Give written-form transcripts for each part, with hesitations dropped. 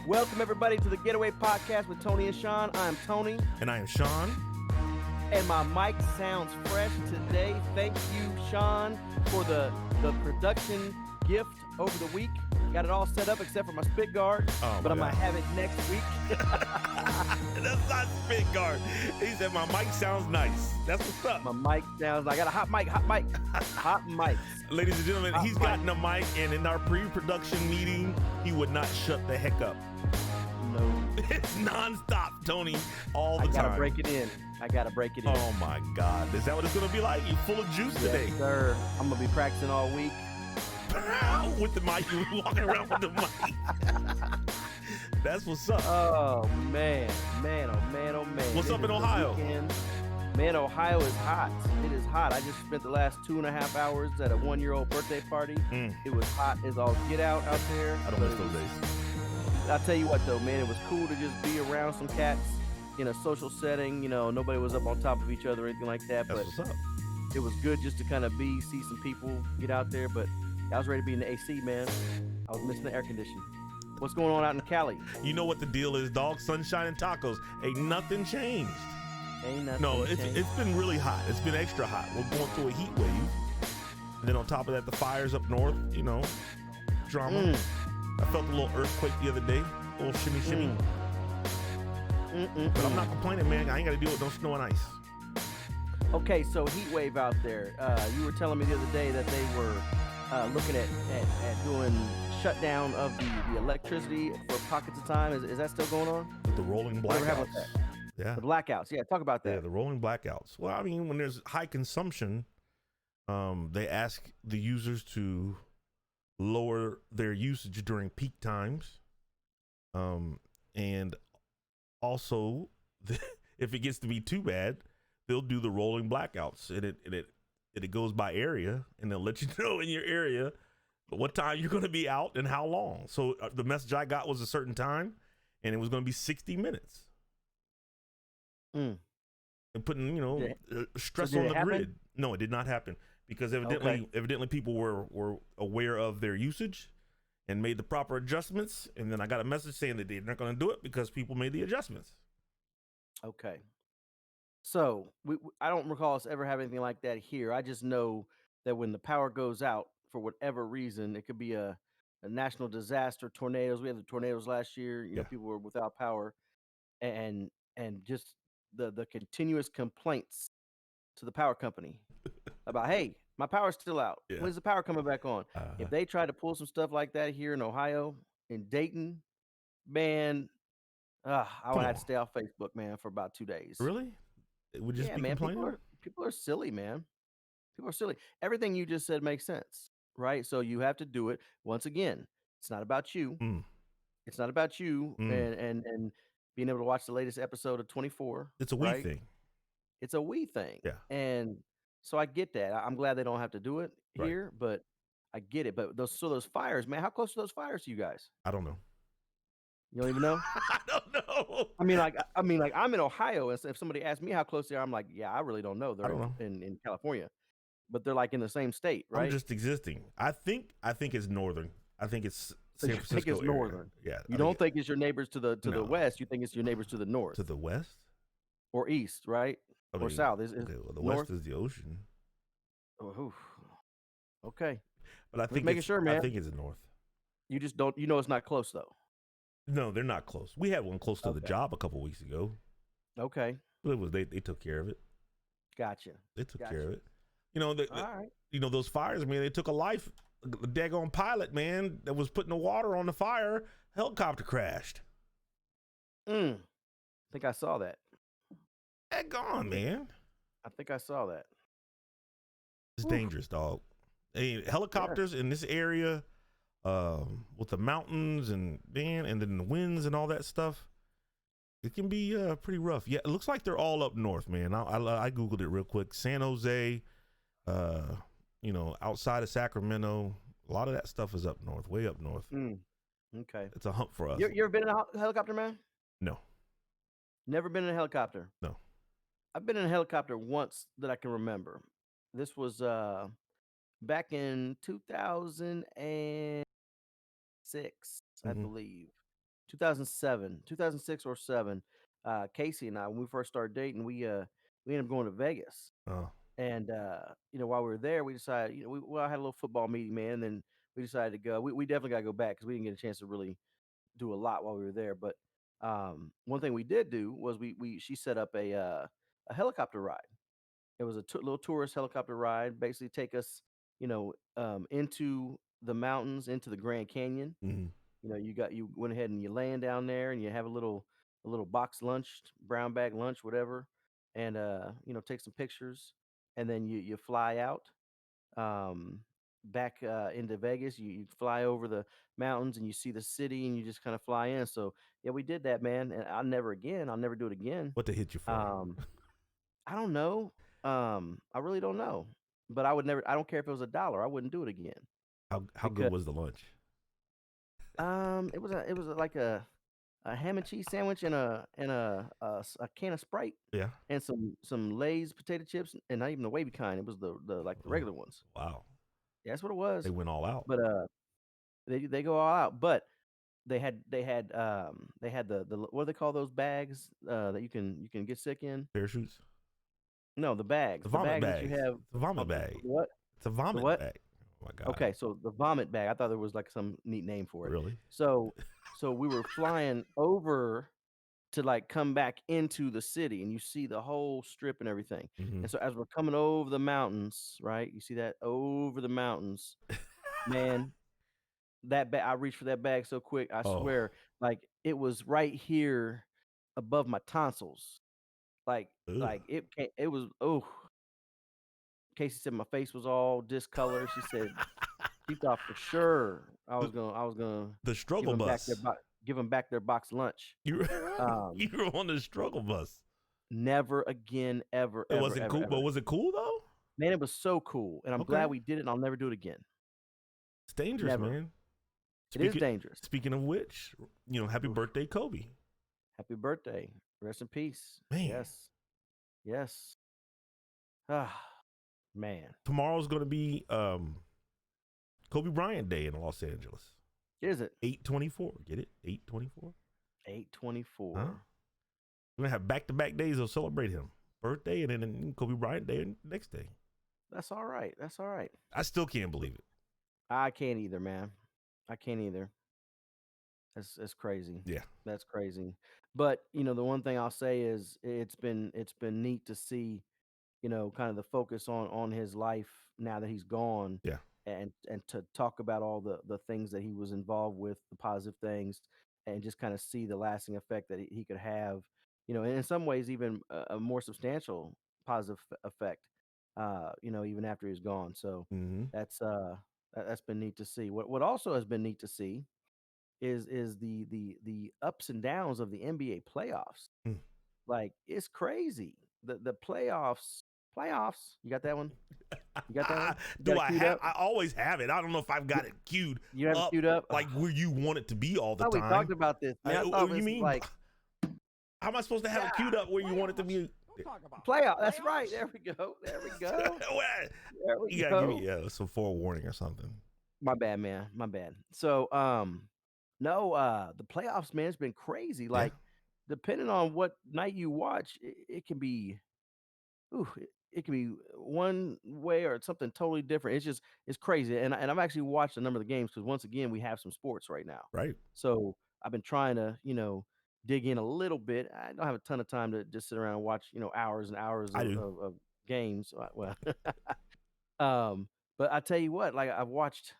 Welcome, everybody, to the Getaway Podcast with Tony and Sean. I'm Tony. And I am Sean. And my mic sounds fresh today. Thank you, Sean, for the production gift over the week. Got it all set up except for my spit guard, but I'm going to have it next week. That's not spit guard. He said my mic sounds nice. That's what's up. My mic sounds, I got a hot mic. Hot mics. Ladies and gentlemen, he's gotten a mic, and in our pre-production meeting, he would not shut the heck up. No. It's nonstop, Tony, all the time. I got to break it in. Oh, my God. Is that what it's going to be like? You full of juice today? Yes, sir. I'm going to be practicing all week. With the mic, you were walking around with the mic. That's what's up. Oh man. What's up in Ohio? Man, Ohio is hot. It is hot. I just spent the last 2.5 hours at a 1-year-old birthday party. It was hot as all get out there. I don't miss those days. I'll tell you what though, man, it was cool to just be around some cats in a social setting. You know, nobody was up on top of each other or anything like that. That's what's up. It was good just to kind of see some people, get out there. But I was ready to be in the AC, man. I was missing the air conditioning. What's going on out in Cali? You know what the deal is, dog? Sunshine and tacos. Ain't nothing changed. It's been really hot. It's been extra hot. We're going through a heat wave. And then on top of that, the fires up north, drama. I felt a little earthquake the other day. A little shimmy. But I'm not complaining, man. I ain't got to deal with no snow and ice. Okay, so heat wave out there. You were telling me the other day that they were looking at doing shutdown of the electricity for pockets of time. Is that still going on? With the rolling blackouts. Yeah. The blackouts. Yeah, talk about that. Yeah, the rolling blackouts. Well, I mean, when there's high consumption, they ask the users to lower their usage during peak times. And also, if it gets to be too bad, they'll do the rolling blackouts. And it goes by area, and they'll let you know in your area what time you're going to be out and how long. So the message I got was a certain time, and it was going to be 60 minutes. And putting, stress on the grid. No, it did not happen because evidently people were aware of their usage and made the proper adjustments. And then I got a message saying that they're not going to do it because people made the adjustments. Okay. So I don't recall us ever having anything like that here. I just know that when the power goes out for whatever reason, it could be a national disaster, tornadoes. We had the tornadoes last year. People were without power, and just the continuous complaints to the power company about, hey, my power's still out. Yeah. When's the power coming back on? If they try to pull some stuff like that here in Ohio, in Dayton, man, I would have to stay off Facebook, man, for about 2 days. Really? It would just be man. complaining? People are silly, man. People are silly. Everything you just said makes sense, right? So you have to do it. Once again, it's not about you. It's not about you and being able to watch the latest episode of 24. It's a we thing. It's a we thing. Yeah. And so I get that. I'm glad they don't have to do it here, but I get it. But those fires, man, how close are those fires to you guys? I don't know. You don't even know? I don't know. I mean, like I'm in Ohio, and so if somebody asks me how close they are, I'm like, yeah, I really don't know. They're in California, but they're like in the same state, right? I'm just existing. I think it's northern. I think it's San Francisco. You think it's northern? Yeah. You don't think it's your neighbors to the west? You think it's your neighbors to the north? To the west or east, right? Or south? Is the north? west is the ocean. Oh, okay. But I think making sure, man. I think it's north. You just don't. You know, it's not close though. No, they're not close. We had one close to the job a couple weeks ago. Okay. But it was they took care of it. Gotcha. They took care of it. All right. Those fires, man, they took a life. A daggone pilot, man, that was putting the water on the fire, helicopter crashed. I think I saw that. Gone, man. I think I saw that. It's dangerous, dog. Hey, helicopters in this area, with the mountains and then the winds and all that stuff, it can be pretty rough. Yeah, it looks like they're all up north, man. I Googled it real quick. San Jose, outside of Sacramento, a lot of that stuff is up north, way up north. Okay. It's a hump for us. You ever been in a helicopter, man? No. Never been in a helicopter? No. I've been in a helicopter once that I can remember. This was back in 2006, I believe. 2007, 2006 or 7. Casey and I, when we first started dating, we ended up going to Vegas. Oh, And while we were there, we decided, I had a little football meeting, man. And then we decided to go. We definitely got to go back because we didn't get a chance to really do a lot while we were there. But one thing we did do was she set up a helicopter ride. It was a little tourist helicopter ride, basically take us, into the mountains, into the Grand Canyon. mm-hmm. You went ahead and you land down there and you have a little box lunch, brown bag lunch, whatever, and take some pictures, and then you fly out um back into Vegas. You fly over the mountains and you see the city and you just kind of fly in. So yeah, we did that, man, and I'll never do it again. What they hit you for? Um I don't know. I really don't know. But I don't care if it was a dollar, I wouldn't do it again How good because was the lunch? it was like a ham and cheese sandwich and a can of Sprite Yeah. and some Lay's potato chips, and not even the wavy kind. It was the like the Oh, regular ones. wow. Yeah, that's what it They was. went all out. But they go all out. But they had the what do they call those bags that you can get sick in? Parachutes. No, the The bags. The vomit bags that you bags. have. It's a vomit The bag. what? It's a The vomit what? bag. Oh my God. Okay, so the vomit bag. I thought there was like some neat name for it. Really? So we were flying over to like come back into the city and you see the whole strip and everything. Mm-hmm. And so as we're coming over the mountains, right? You see that over the mountains, man, that bag, I reached for that bag so quick. I Oh, swear, like it was right here above my tonsils. Like ugh. like it was, oh, Casey said my face was all discolored. She said she thought for sure the, I was gonna the give struggle them back bus. give them back their box lunch. You were, Um, you were on the struggle bus. Never again, ever, It ever, wasn't ever, cool, but ever. was it cool though? Man, it was so cool, and I'm glad Okay. we did it, and I'll never do it again. It's dangerous, Never. man. It is Speaking dangerous. speaking of which, happy Oof. birthday, Kobe. Happy birthday. Rest in peace. Man, Yes. Yes. Ah, man. tomorrow's gonna be Kobe Bryant Day in Los Angeles. Is it 8/24. Get it? 8/24. Huh? 8/24? We're gonna have back-to-back days of celebrate him. Birthday and then Kobe Bryant Day and next day. That's all right. That's all right. I still can't believe it. I can't either, man. I can't either. That's crazy. Yeah. That's crazy. But the one thing I'll say is it's been neat to see kind of the focus on his life now that he's gone, Yeah. and to talk about all the things that he was involved with, the positive things, and just kind of see the lasting effect that he could have, and in some ways even a more substantial positive effect, even after he's gone. So Mm-hmm. that's been neat to see. What also has been neat to see is the ups and downs of the NBA playoffs. Mm. Like, it's crazy. The playoffs. You got that one? You got that one? You got Do it I queued have? up? I always have it. I don't know if I've got it queued You have it up queued up? like where you want it to be all the I thought we talked time. about this, man. I thought You this was mean like how am I supposed to have it queued up where you want it to be? playoff. That's right. There we go. There we go. There You we gotta give go. me some forewarning or something. My bad, man. My bad. So, no, the playoffs, man, it's been crazy. Yeah, Like, depending on what night you watch, it can be, ooh, it can be one way or something totally different. It's crazy. And I've actually watched a number of the games because once again we have some sports right now. right. So I've been trying to dig in a little bit. I don't have a ton of time to just sit around and watch hours and hours I of, do. of games. Well, um, but I tell you what, like I've watched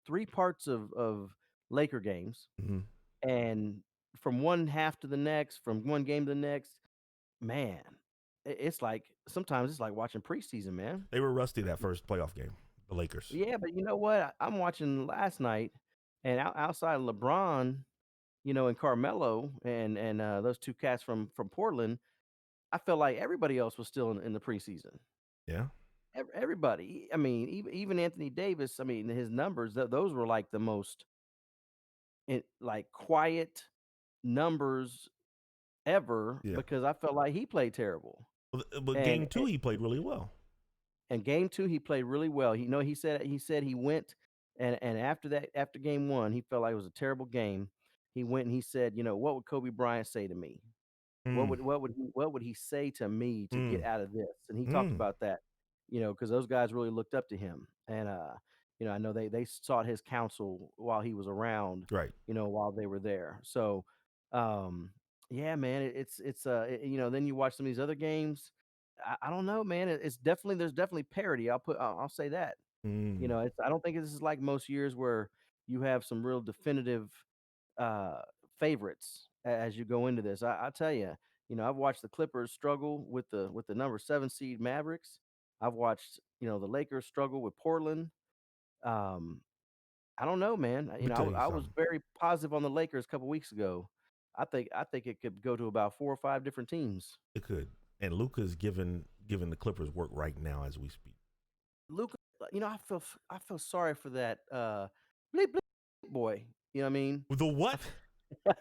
three parts of Laker games, Hmm. and from one half to the next, from one game to the next, man, it's like sometimes it's like watching preseason, man. They were rusty that first playoff game, the Lakers. Yeah, but you know what? I'm watching last night, and outside of LeBron, and Carmelo, and those two cats from Portland, I felt like everybody else was still in the preseason. Yeah, Everybody. I mean, even Anthony Davis. I mean, his numbers, those were like the most like quiet numbers ever yeah. because I felt like he played terrible. But And game two, he played really well. And game 2, he played really well. He said he went, and after that, after game 1, he felt like it was a terrible game. he went and he said, what would Kobe Bryant say to me? Mm, What would he say to me to get mm, out of this? And he talked mm. about that, because those guys really looked up to him. And I know they sought his counsel while he was around, Right. while they were there. So um yeah, man, then you watch some of these other games. I don't know, man. It's definitely there's definitely parity. I'll say that. Mm. I don't think this is like most years where you have some real definitive uh, favorites as you go into this. I tell you, I've watched the Clippers struggle with the number 7 seed Mavericks. I've watched the Lakers struggle with Portland. Um, I don't know, man. Let me tell you I was something. very positive on the Lakers a couple weeks ago. I think it could go to about 4 or 5 different teams. It could. And Luca's giving the Clippers work right now as we speak. Luca, I feel sorry for that bleep bleep boy. You know what I mean? The I what? f-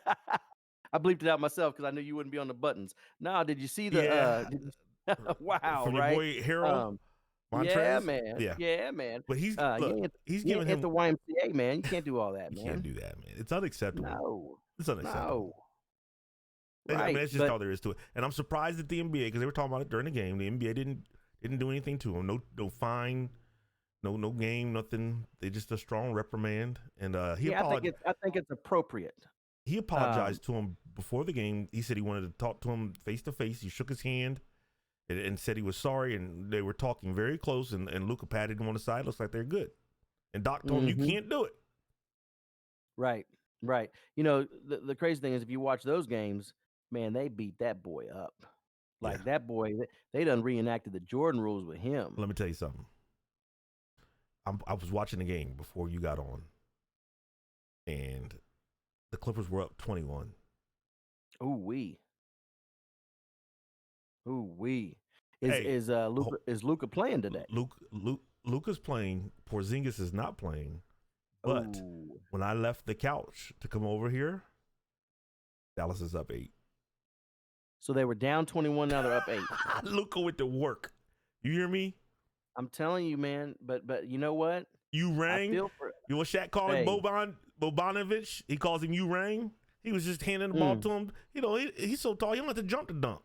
I bleeped it out myself because I knew you wouldn't be on the buttons. Now, did you see the Yeah. wow, From your right? boy Harold Um yeah, Montrez. man. Yeah. Yeah, man. But he's look, You ain't he's you giving ain't at him the YMCA, man. You can't do all that, you can't man. do that, man. It's unacceptable. No. It's unacceptable. No. I mean, Right. that's just But all there is to it. And I'm surprised at the NBA because they were talking about it during the game. The NBA didn't do anything to him. No fine, no game, nothing. They just a strong reprimand. And yeah, I think it's appropriate. he Um apologized to him before the game. He said he wanted to talk to him face to face. He shook his hand and said he was sorry. And they were talking very close. And Luca patted him on the side. Looks like they're good. And Doc told him you mhm. can't do it. Right. Right. The crazy thing is if you watch those games, man, they beat that boy up. Yeah. Like that boy, they done reenacted the Jordan rules with him. Let me tell you something. I was watching the game before you got on, and the Clippers were up 21. Ooh wee. Ooh wee. Hey, Is Luca playing today? Luca's playing. Porzingis is not playing. But Ooh. when I left the couch to come over here, Dallas is up 8. So they were down 21, now they're up 8. Luca went to work. You hear me? I'm telling you, man, but you know what? You I rang. feel for You know what Shaq called him? hey. Bobanovich. He calls him you rang. He was just handing the ball Mm, to him. He's so tall, he don't have to jump to dunk.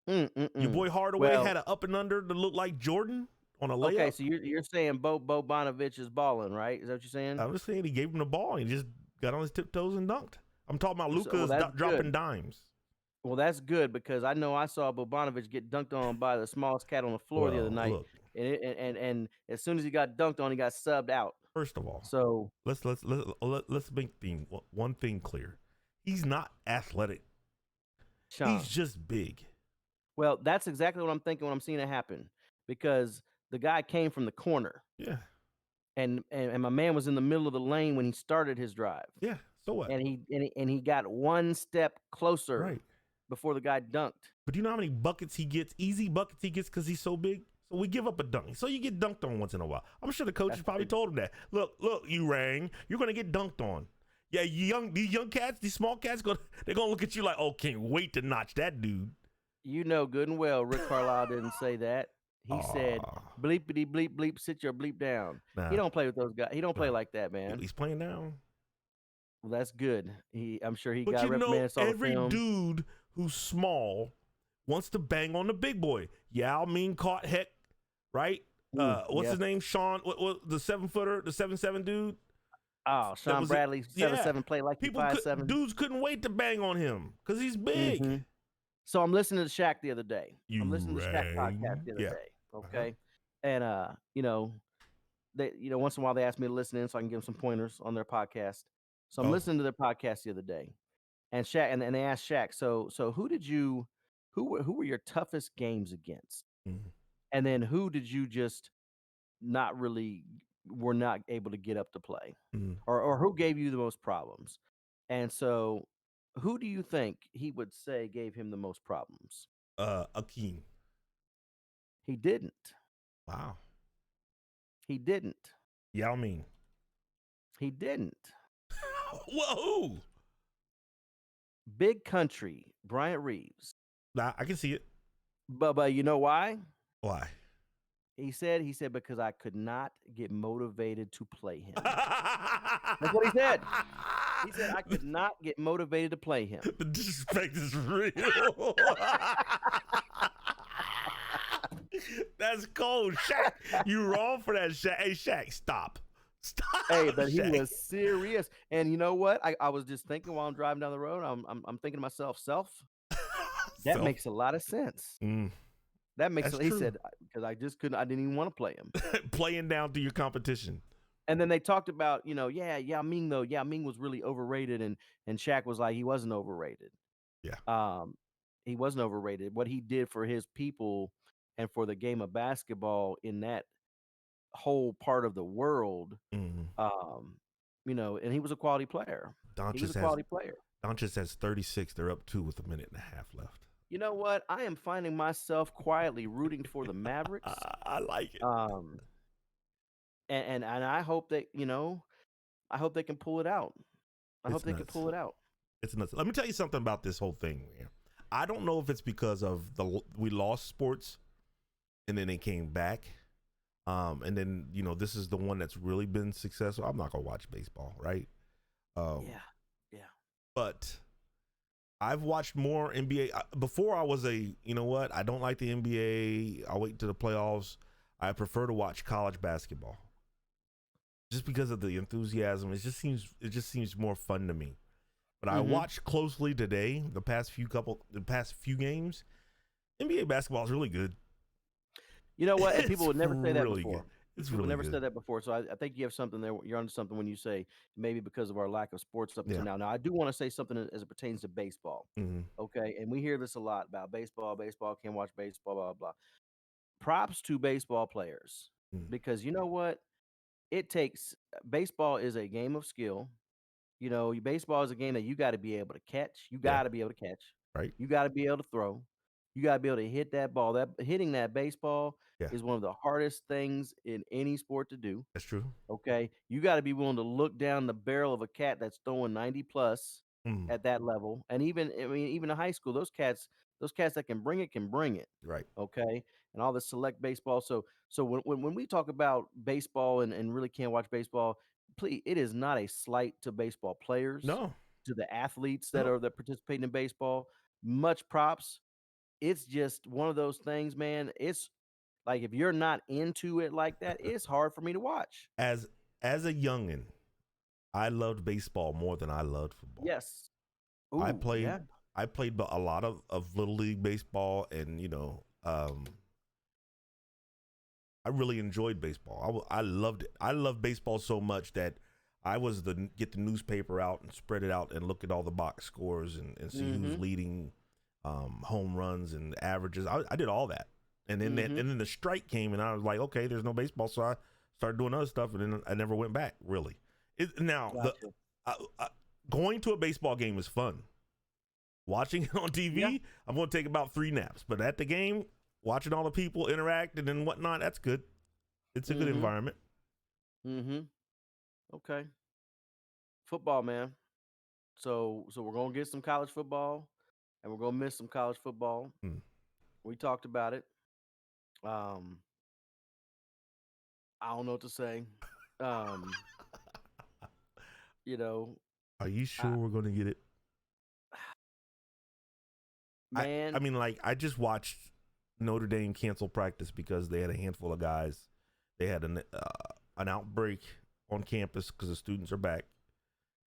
Your mm. boy Hardaway Well, had an up and under that looked like Jordan on a okay, layup. so you're saying Bo Bonovich is balling, right? Is that what you're saying? I'm just saying he gave him the ball and he just got on his tiptoes and dunked. I'm talking about Well, Luca's that's dropping good. dimes. Well, that's good because I know I saw Bogdanovic get dunked on by the smallest cat on the floor the other Well, night, look, and as soon as he got dunked on, he got subbed out. first of all, So, let's make one thing clear. He's not athletic. He's Sean, just big. well, that's exactly what I'm thinking when I'm seeing it happen because the guy came from the corner, Yeah, and my man was in the middle of the lane when he started his drive, yeah. So what? and he got one step closer Right. before the guy dunked. But do you know how many buckets he gets? Easy buckets he gets because he's so big. So we give up a dunk. So you get dunked on once in a while. I'm sure the coaches That's probably told him that. Look, you rang. You're gonna get dunked on. Yeah, these young cats, these small cats, they're gonna look at you like, oh, can't wait to notch that dude. You know good and well Rick Carlisle didn't say that. He said, Ah, "Bleepity bleep bleep, sit your bleep down." He nah, don't play with those guys. He don't play nah. like that, man. He's playing now. Well, that's good. I'm sure he But got you know, reprimanded, saw the every film. dude who's small wants to bang on the big boy. Yao Ming caught heck, right? What's Yes. his name? Sean, what the 7-footer, the 7'7" dude? Oh, That Sean was it. Bradley, Yeah. 7'7", play like he 5'7". Dudes couldn't wait to bang on him because he's big. Mm-hmm. So I'm listening to Shaq the other day. I'm You listening to Shaq podcast rang. the other Yeah. day. Uh-huh. Okay, and once in a while they ask me to listen in so I can give them some pointers on their podcast. So I'm Oh. listening to their podcast the other day, and Shaq, and they asked Shaq, so who were your toughest games against? Mhm. And then who did you just not really were not able to get up to play? Mhm. Or who gave you the most problems? And so who do you think he would say gave him the most problems? Akeem. He didn't. Wow. He didn't. Yao Ming. He didn't. Whoa. Big country, Bryant Reeves. Nah, I can see it. But you know why? Why? He said because I could not get motivated to play him. That's what he said. He said I could not get motivated to play him. The disrespect is real. That's cold, Shaq. You wrong for that, Shaq. Hey, Shaq, stop. Hey, Stop, but he Shaq. was serious. And you know what? I was just thinking while I'm driving down the road, I'm thinking to myself, self, that So, makes a lot of sense. mm, That makes that's he true. said because I just couldn't I didn't even want to play him. Playing down to your competition. And then they talked about, yeah, Yao Ming though. Yao Ming was really overrated and Shaq was like he wasn't overrated. Yeah. Um he wasn't overrated. What he did for his people and for the game of basketball in that whole part of the world, Mm. um, and he was a quality player. He was Doncic a has quality player. Doncic has 36. They're up 2 with a minute and a half left. You know what? I am finding myself quietly rooting for the Mavericks. I like it. Um, and I hope that, I hope they can pull it out. I hope It's they can nuts. pull it out. It's nuts. Let me tell you something about this whole thing, man. I don't know if it's because of we lost sports and then they came back. And then this is the one that's really been successful. I'm not gonna watch baseball, right? Um, Yeah. Yeah. but I've watched more NBA. Before I was I don't like the NBA. I'll wait until the playoffs. I prefer to watch college basketball just because of the enthusiasm. It just seems more fun to me. But I Mhm. watched closely today, the past few games. NBA basketball is really good. You know what? And people It's would never say that really good. before. It's People really never good. said that before. So I think you have something there. You're onto something when you say maybe because of our lack of sports up until Yeah. now. Now I do want to say something as it pertains to baseball. Hmm. Okay. And we hear this a lot about baseball, can't watch baseball, blah, blah, blah. Props to baseball players Mm. because you know what? It takes baseball is a game of skill. Baseball is a game that you gotta be able to catch. You Yeah. gotta be able to catch. Right. You gotta be able to throw. You gotta be able to hit that ball. That hitting that baseball Yeah. is one of the hardest things in any sport to do. That's true. Okay, you got to be willing to look down the barrel of a cat that's throwing 90 plus Mm. at that level, and even in high school, those cats that can bring it. Right. Okay, and all the select baseball. So when we talk about baseball and really can't watch baseball, please, it is not a slight to baseball players, No. to the athletes No. that participate in baseball. Much props. It's just one of those things, man. It's like if you're not into it like that, it's hard for me to watch. As a youngin, I loved baseball more than I loved football. Yes. I Ooh, played yeah. I played a lot of little league baseball, and I really enjoyed baseball. I loved it. I loved baseball so much that I was get the newspaper out and spread it out and look at all the box scores and see who's Mhm. leading home runs and averages. I did all that, and then Mhm. the strike came, and I was like, okay, there's no baseball, so I started doing other stuff, and then I never went back. Really, now Gotcha. uh, uh, going to a baseball game is fun. Watching it on Yeah. TV, I'm going to take about 3 naps. But at the game, watching all the people interact and then whatnot, that's good. It's a good Mhm. environment. Mhm. Okay. Football, man. So we're gonna get some college football, and we're gonna miss some college football. Hmm. We talked about it. Um, I don't know what to say. Um, you know, Are you I, sure we're going to get it? I man, mean, like, I just watched Notre Dame cancel practice because they had a handful of guys. They had an outbreak on campus because the students are back,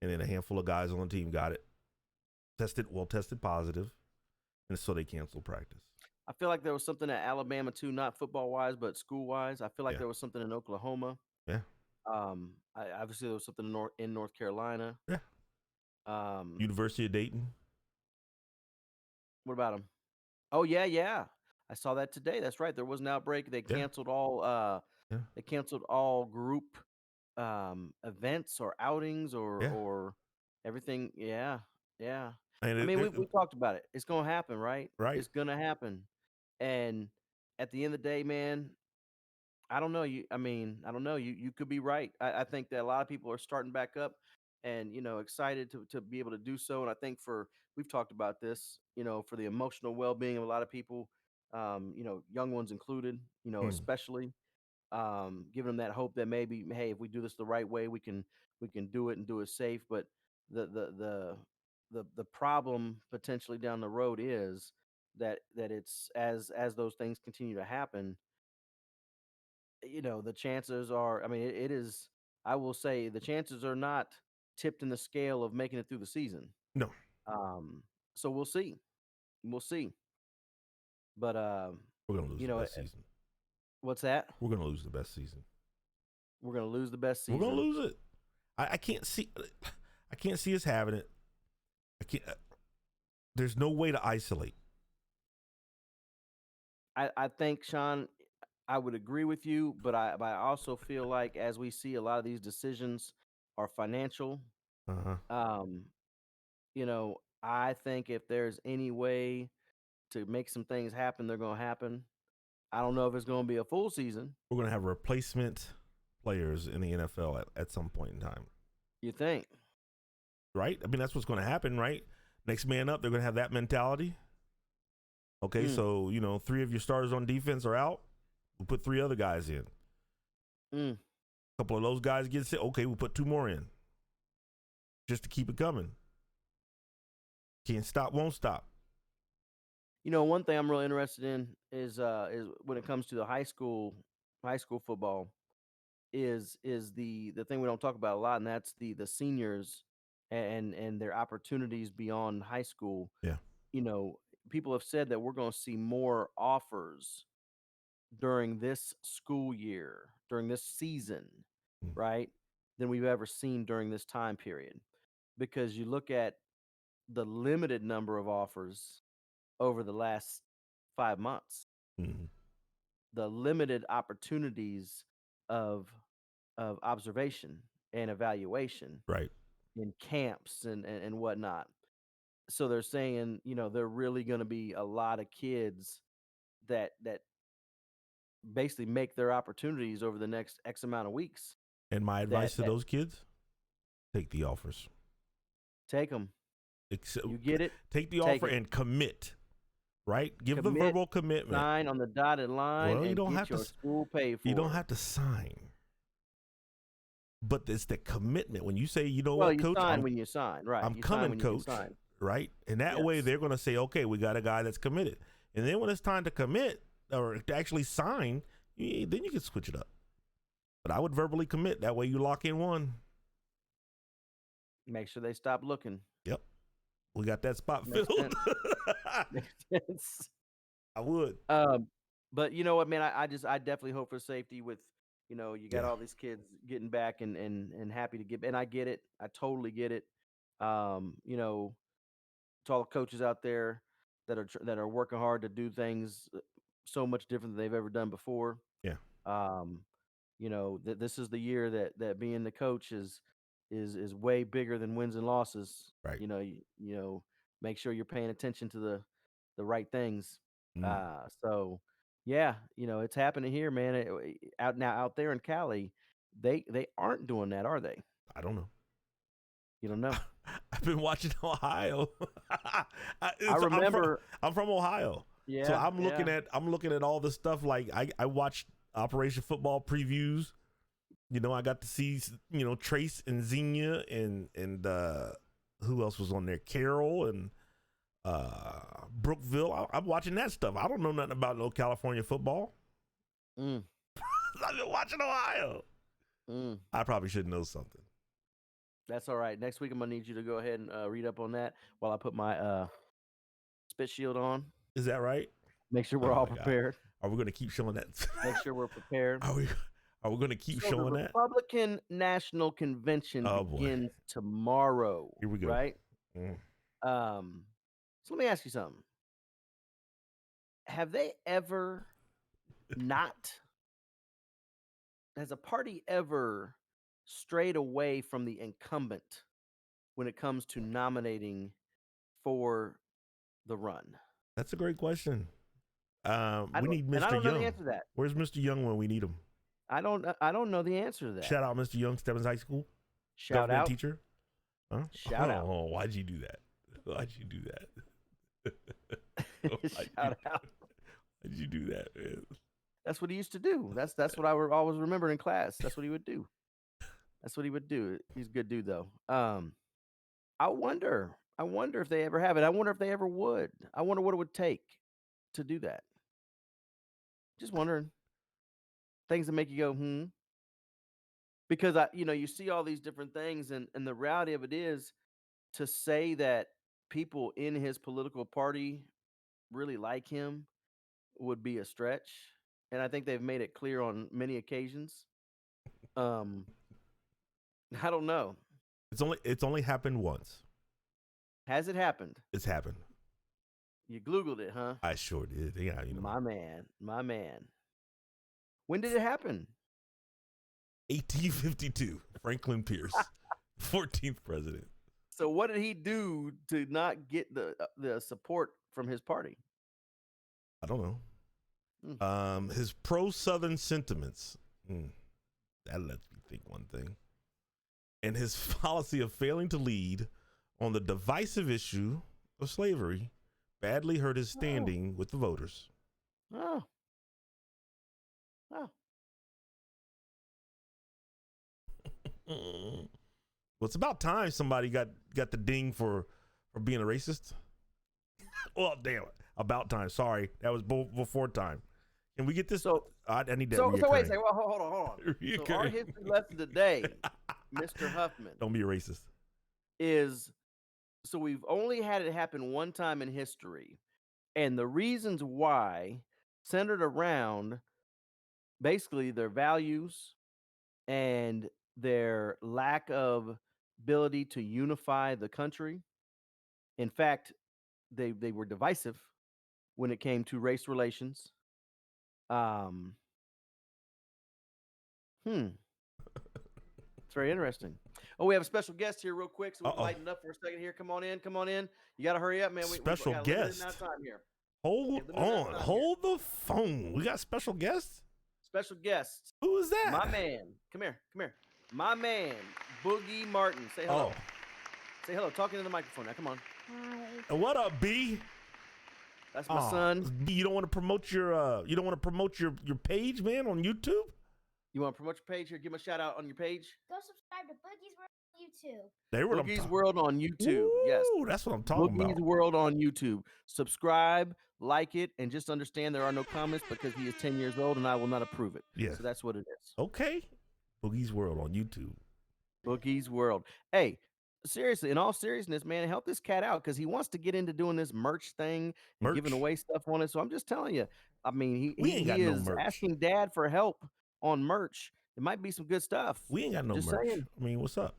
and then a handful of guys on the team got it. Tested positive, and so they canceled practice. I feel like there was something at Alabama too, not football wise, but school wise. I feel like Yeah, there was something in Oklahoma. yeah, Obviously there was something in North Carolina. yeah. Um, University of Dayton. what about them? Oh yeah, yeah. I saw that today. That's right. There was an outbreak. Yeah, yeah, They canceled all group events or outings yeah. or everything. Yeah. Yeah. And I mean, we talked about it. It's gonna happen, right? right. It's gonna happen. And at the end of the day, man, I don't know. I don't know. You could be right. I think that a lot of people are starting back up and excited to be able to do so. And I think for we've talked about this, for the emotional well being of a lot of people, young ones included, Mm. especially giving them that hope that maybe, hey, if we do this the right way, we can do it and do it safe. But the problem potentially down the road is that it's as those things continue to happen, the chances are, I mean, it is, I will say the chances are not tipped in the scale of making it through the season. No, Um, so we'll see. We'll see. But we're gonna lose you the know, best season. what's that? We're gonna lose the best season. We're gonna lose the best We're gonna season. lose it. I can't see. I can't see us having it. I can't. There's no way to isolate. I think, Sean, I would agree with you, but I also feel like as we see a lot of these decisions are financial. Uh huh. Um, I think if there's any way to make some things happen, they're gonna happen. I don't know if it's gonna be a full season. We're gonna have replacement players in the NFL at some point in time, You think? right? I mean, that's what's gonna happen, right? Next man up, they're gonna have that mentality. Okay, Mm, so 3 of your starters on defense are out. We put 3 other guys in. mm. A couple of those guys get sick. Okay, we put 2 more in, just to keep it coming. Can't stop, won't stop. One thing I'm really interested in is when it comes to the high school football is the thing we don't talk about a lot, and that's the seniors and their opportunities beyond high school. Yeah. You know, People have said that we're going to see more offers during this school year, during this season, Mm, right, than we've ever seen during this time period. Because you look at the limited number of offers over the last 5 months, mm, the limited opportunities of observation and evaluation right. in camps and whatnot. So they're saying, there really going to be a lot of kids that basically make their opportunities over the next X amount of weeks. And my That advice to that those kids: take the offers. take them. Accept, You get it, take the take offer it. and commit. Right? Give the Commit, verbal commitment. sign on the dotted line, Well, you and don't get have to. your school paid You don't for. have to sign, but it's the commitment. When you say, you know Well, what, you coach, sign when you sign, right? I'm You sign coming, when you can coach. sign. Right? And that way, Yes, they're going to say, okay, we got a guy that's committed. And then when it's time to commit or to actually sign, then you can switch it up. But I would verbally commit. That way, you lock in one. make sure they stop looking. Yep, we got that spot Makes filled. sense. Makes sense. I would. Um, but you know what, man? I definitely hope for safety with, you got Yeah. all these kids getting back and happy to get, and I get it. I totally get it. Um, you know, to all the coaches out there that are working hard to do things so much different than they've ever done before. Yeah. Um, that this is the year that being the coach is way bigger than wins and losses. Right. Make sure you're paying attention to the right things. Mm, So yeah, it's happening here, man. Out there in Cali, they aren't doing that, are they? I don't know. You don't know. I've been watching Ohio. I I'm from remember. Ohio, so Yeah, I'm yeah. looking at all the stuff. Like I watched Operation Football previews. I got to see Trace and Xenia and who else was on there? Carol and Brookville. I'm watching that stuff. I don't know nothing about no California football. Mm, I've been watching Ohio. mm. I probably should know something. That's all right. Next week, I'm gonna need you to go ahead and read up on that while I put my spit shield on. Is that right? Make sure Oh we're all my God. prepared. Are we going to keep showing that? Make sure we're prepared. Are we? Are we going to keep So the showing that? Republican National Convention Oh boy, begins tomorrow, here we go. right? Mm. So let me ask you something. Have they ever not has a party ever strayed away from the incumbent when it comes to nominating for the run? That's a great question. I We don't need and I Mr. don't know the Young. answer to that. Where's Mr. Young when we need him? I don't know the answer to that. Shout out, Mr. Young, Stebbins High School Shout government out. teacher. Huh? Shout out. Oh, why'd you do that? Why'd you do that? Shout out. Why'd you do that, man? That's what he used to do. That's what I always remember in class. That's what he would do. That's what he would do. He's a good dude though. I wonder. I wonder if they ever have it. I wonder if they ever would. I wonder what it would take to do that. Just wondering. Things that make you go, "Hmm." Because you see all these different things, and the reality of it is to say that people in his political party really like him would be a stretch, and I think they've made it clear on many occasions. Um, I don't know. It's only happened once. Has it happened? It's happened. You Googled it, huh? I sure did. Yeah, My man, my man. When did it happen? 1852. Franklin Pierce, 14th president. So what did he do to not get the support from his party? I don't know. Hmm. His pro-Southern sentiments. That lets me think one thing. And his policy of failing to lead on the divisive issue of slavery badly hurt his Oh, standing with the voters. oh, oh. Well, it's about time somebody got the ding for being a racist. Well, damn it. About time. Sorry. That was before time. Can we get this? So I need that so wait a reoccurring. second. Well, hold on. So our Reoccurring. history lesson today, Mr. Huffman, Don't be a racist. is so we've only had it happen one time in history, and the reasons why centered around basically their values and their lack of ability to unify the country. In fact, they were divisive when it came to race relations. Um, hmm, it's very interesting. Oh, we have a special guest here, real quick, so we can Uh-oh. lighten up for a second here. Come on in, come on in. You got to hurry up, man. We've Special got a limited amount guest. of time here. Hold Limited amount on. of time here. Hold the phone. We got special guests? Special guest, Who is that? my man. Come here, come here. My man, Boogie Martin. Say hello. Oh. Say hello. Talk into the microphone now. Come on. Hi. What up, B? That's my son. B, you don't want to promote your your page, man, on YouTube? You want to promote your page here? Give him a shout out on your page. Go subscribe to Boogie's World on YouTube. They were Boogie's World on YouTube. Yes. That's what I'm talking Boogie's about. World on YouTube. Subscribe, like it, and just understand there are no comments because he is 10 years old and I will not approve it. Yes. So that's what it is. Okay. Boogie's World on YouTube. Boogie's World. Hey, seriously, in all seriousness, man, help this cat out because he wants to get into doing this merch thing and giving Merch? away stuff on it. So I'm just telling you, I mean, We ain't got he no is merch. asking dad for help on merch. It might be some good stuff. We ain't got no Just merch. saying. I mean, what's up?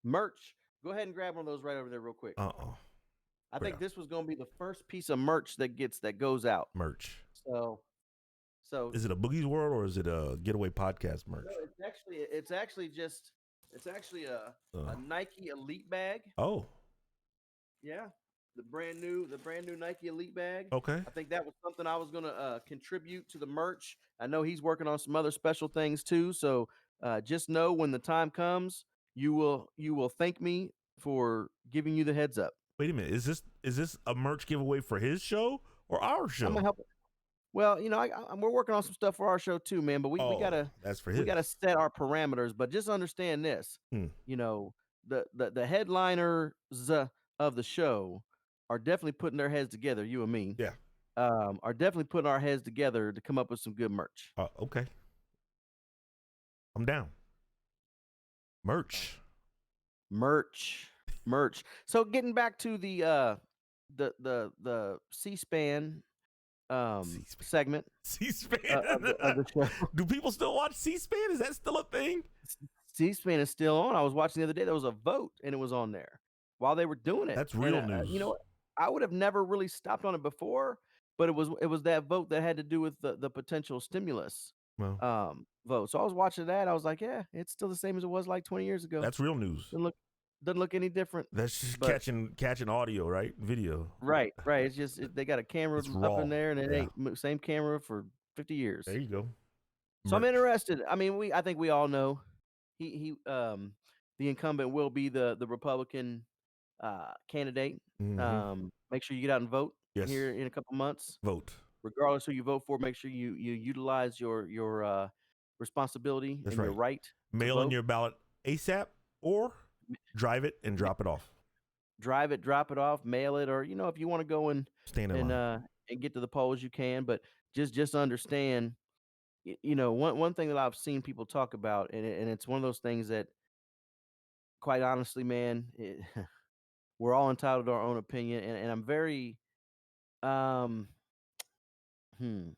Merch. Go ahead and grab one of those right over there real quick. I think Yeah. this was going to be the first piece of merch that goes out. Merch. So Is it a Boogie's World or is it a Getaway Podcast merch? no, it's actually a Nike Elite bag. Oh, Yeah, the brand new Nike Elite bag. okay. I think that was something I was gonna contribute to the merch. I know he's working on some other special things too. So just know when the time comes, you will thank me for giving you the heads up. Wait a minute. Is this a merch giveaway for his show or our show? I'm gonna help. Well, we're working on some stuff for our show too, man. But we gotta that's for his. we gotta set our parameters. But just understand this, Hmm. the headliners of the show are definitely putting their heads together. You and me, Yeah. are definitely putting our heads together to come up with some good merch. Okay. I'm down. Merch. Merch. So getting back to the C-SPAN C-SPAN. segment C-SPAN. of the show. Do people still watch C-SPAN? Is that still a thing? C-SPAN is still on. I was watching the other day. There was a vote, and it was on there while they were doing it. That's real And, news. you know what? I would have never really stopped on it before, but it was that vote that had to do with the potential stimulus Well, vote. So I was watching that. I was like, yeah, it's still the same as it was like 20 years ago. that's real news. Doesn't look any different. That's just But- catching audio, right? Video. Right. It's just they got a camera It's up raw. in there, and it Yeah. ain't same camera for 50 years. There you go. So I'm Merch. interested. I mean, I think we all know the incumbent will be the Republican candidate. Mhm. Make sure you get out and vote Yes. here in a couple months. Vote. Regardless who you vote for, make sure you utilize your responsibility That's and your right. right. Mail in vote. your ballot ASAP or drive it and drop it off. drive it, drop it off, mail it, or if you want to go Stand in and line. uh and get to the polls, you can. But just understand, one thing that I've seen people talk about, and it's one of those things that, quite honestly, man, we're all entitled to our own opinion, and I'm very um hmm.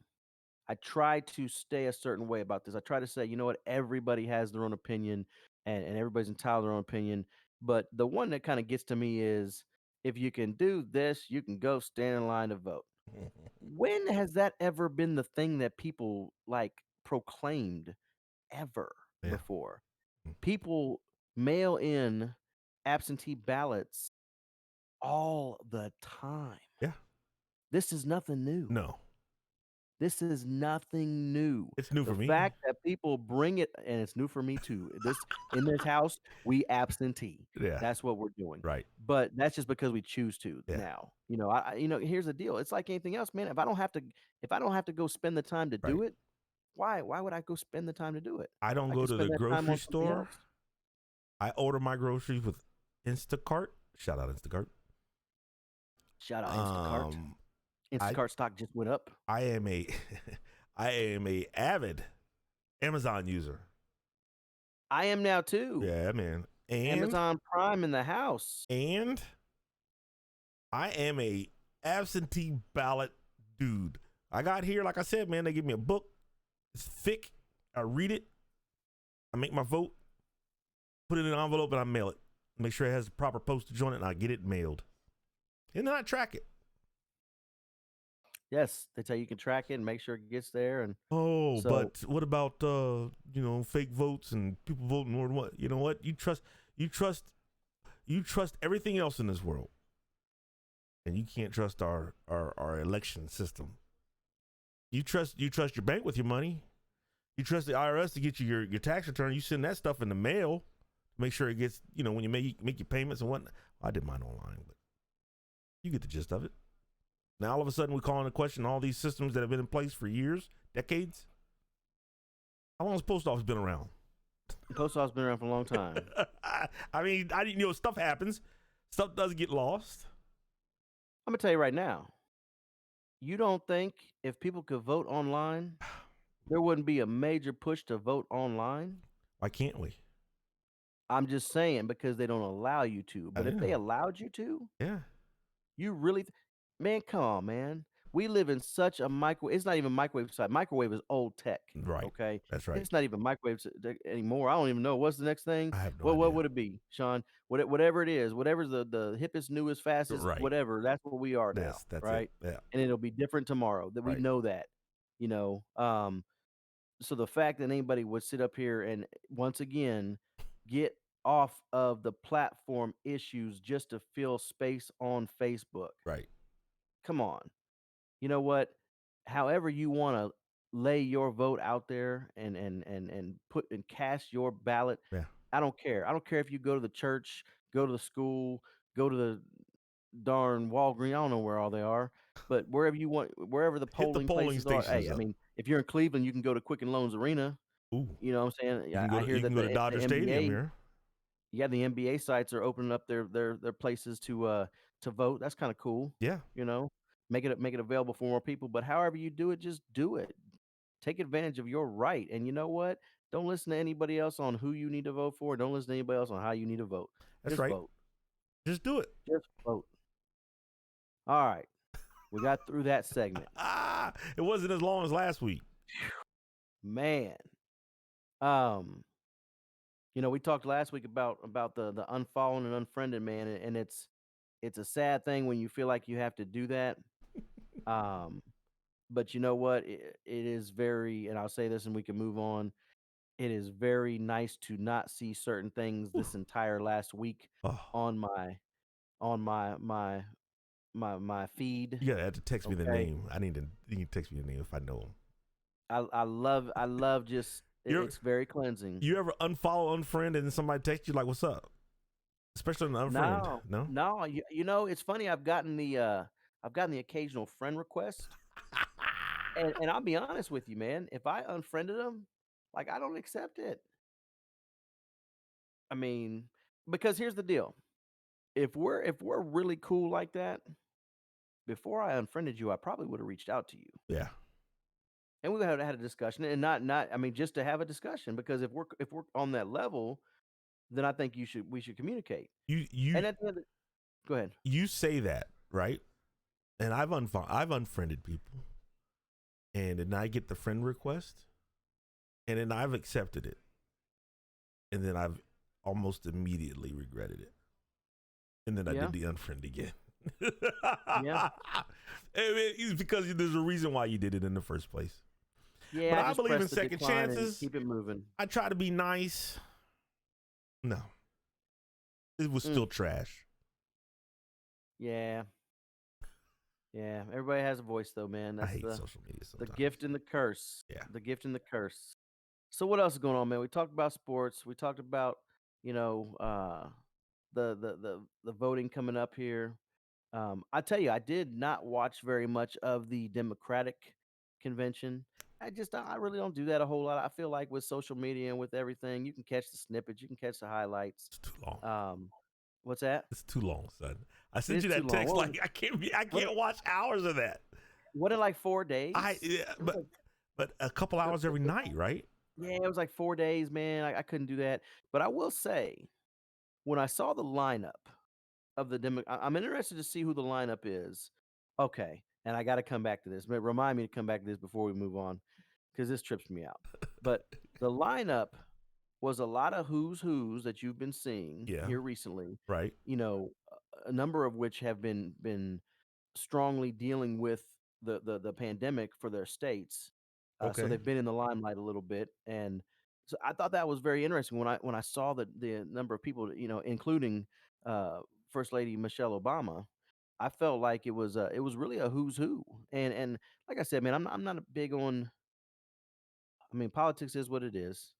I try to stay a certain way about this. I try to say, you know what, everybody has their own opinion, and everybody's entitled to their own opinion. But the one that kind of gets to me is, if you can do this, you can go stand in line to vote. When has that ever been the thing that people like proclaimed ever Yeah. before? People mail in absentee ballots all the time. Yeah. This is nothing new. No, This is nothing new. it's new The for me. fact that people bring it, and it's new for me too. In this house, we absentee. Yeah. That's what we're doing. Right. But that's just because we choose to Yeah. now. Here's the deal. It's like anything else, man. If I don't have to go spend the time to Right. do it, why would I go spend the time to do it? I don't I go can to spend the that time grocery on something store. else. I order my groceries with Instacart. Shout out Instacart. Shout out Instacart. Um, I Instacart stock just went up. I am a I am a avid Amazon user. I am now too. Yeah, man. Amazon Prime in the house. And I am a absentee ballot dude. I got here, like I said, man, they give me a book. It's thick. I read it. I make my vote, put it in an envelope, and I mail it. Make sure it has the proper postage on it, and I get it mailed. And then I track it. Yes, they tell you can track it and make sure it gets there. And Oh, so, but what about fake votes and people voting more than what? You know what? You trust everything else in this world. And you can't trust our election system. You trust your bank with your money. You trust the IRS to get you your tax return. You send that stuff in the mail to make sure it gets, when you make your payments and whatnot. I did mine online, but you get the gist of it. Now all of a sudden we're calling into question all these systems that have been in place for years, decades. How long has the post office been around? the post office been around for a long time. I mean, stuff happens. Stuff does get lost. I'm gonna tell you right now. You don't think if people could vote online, there wouldn't be a major push to vote online? Why can't we? I'm just saying, because they don't allow you to. But if they know. allowed you to, Yeah. you really, man, come on, man. We live in such a microwave. It's not even microwave side. Microwave is old tech. Right. Okay, That's right. it's not even microwaves anymore. I don't even know what's the next thing. I have no Well, what idea. would it be, Sean? Whatever it is, whatever's the hippest, newest, fastest, Right. whatever. That's what we are now, That's right? it. Yeah. And it'll be different tomorrow. That we Right. know that, you know. So the fact that anybody would sit up here and once again get off of the platform issues just to fill space on Facebook. Right. Come on. You know what? However you want to lay your vote out there and put and cast your ballot, Yeah. I don't care. I don't care if you go to the church, go to the school, go to the darn Walgreens. I don't know where all they are, but wherever you want, wherever the Hit the polling polling places are. stations Hey, I up. mean, if you're in Cleveland, you can go to Quicken Loans Arena. Ooh. You know what I'm saying? You can I hear you that can go to the Dodger Stadium NBA, here. yeah, the NBA sites are opening up their places to vote. That's kind of cool. Yeah. You know, make it available for more people. But however you do it, just do it. Take advantage of your right. And you know what? Don't listen to anybody else on who you need to vote for. Don't listen to anybody else on how you need to vote. That's Just right. vote. Just do it. Just vote. All right. We got through that segment. It wasn't as long as last week. Man. We talked last week about the unfollowing and unfriended, man, and it's a sad thing when you feel like you have to do that. Um, but you know what? It is very, and I'll say this, and we can move on. It is very nice to not see certain things Whew. this entire last week Oh, on my feed. you gotta have to text me the Okay, name. You need to text me the name if I know him. I love just You're it's very cleansing. You ever unfollow, unfriend, and then somebody text you like, "What's up?" Especially an unfriend. No, No. no, it's funny. I've gotten the occasional friend request, and I'll be honest with you, man. If I unfriended them, like, I don't accept it. I mean, because here's the deal. if we're really cool like that, before I unfriended you, I probably would have reached out to you. Yeah. And we would have had a discussion and not I mean just to have a discussion because if we're on that level, then I think we should communicate. You you And at the end of, go ahead. you say that, right? And I've unfriended people, and then I get the friend request, and then I've accepted it, and then I've almost immediately regretted it, and then I Yeah. did the unfriend again. Yeah. It's because there's a reason why you did it in the first place. Yeah, But I I just believe in press the second decline and chances. keep it moving. I try to be nice. No, it was Mm. still trash. Yeah. Yeah. Everybody has a voice though, man. I That's hate the social media the sometimes. gift and the curse. Yeah. The gift and the curse. So what else is going on, man? We talked about sports. We talked about, you know, the voting coming up here. I tell you, I did not watch very much of the Democratic convention. I really don't do that a whole lot. I feel like with social media and with everything, you can catch the snippets, you can catch the highlights. It's too long. What's that? It's too long, son. I It sent is you too that long. text like I What? can't watch hours of that. What in like 4 days? Yeah, It was like, but a couple the, hours the, every the, night, right? yeah, it was like 4 days, man. I couldn't do that. But I will say, when I saw the lineup of the I'm interested to see who the lineup is. Okay, and I got to come back to this. But remind me to come back to this before we move on, because this trips me out. But the lineup was a lot of who's that you've been seeing Yeah, here recently. right. You know, a number of which have been strongly dealing with the pandemic for their states. So Okay. they've been in the limelight a little bit, and so I thought that was very interesting when I saw the number of people, including uh, First Lady Michelle Obama. I felt like it was really a who's who, and like I said, man, I'm not a big on. I mean, politics is what it is,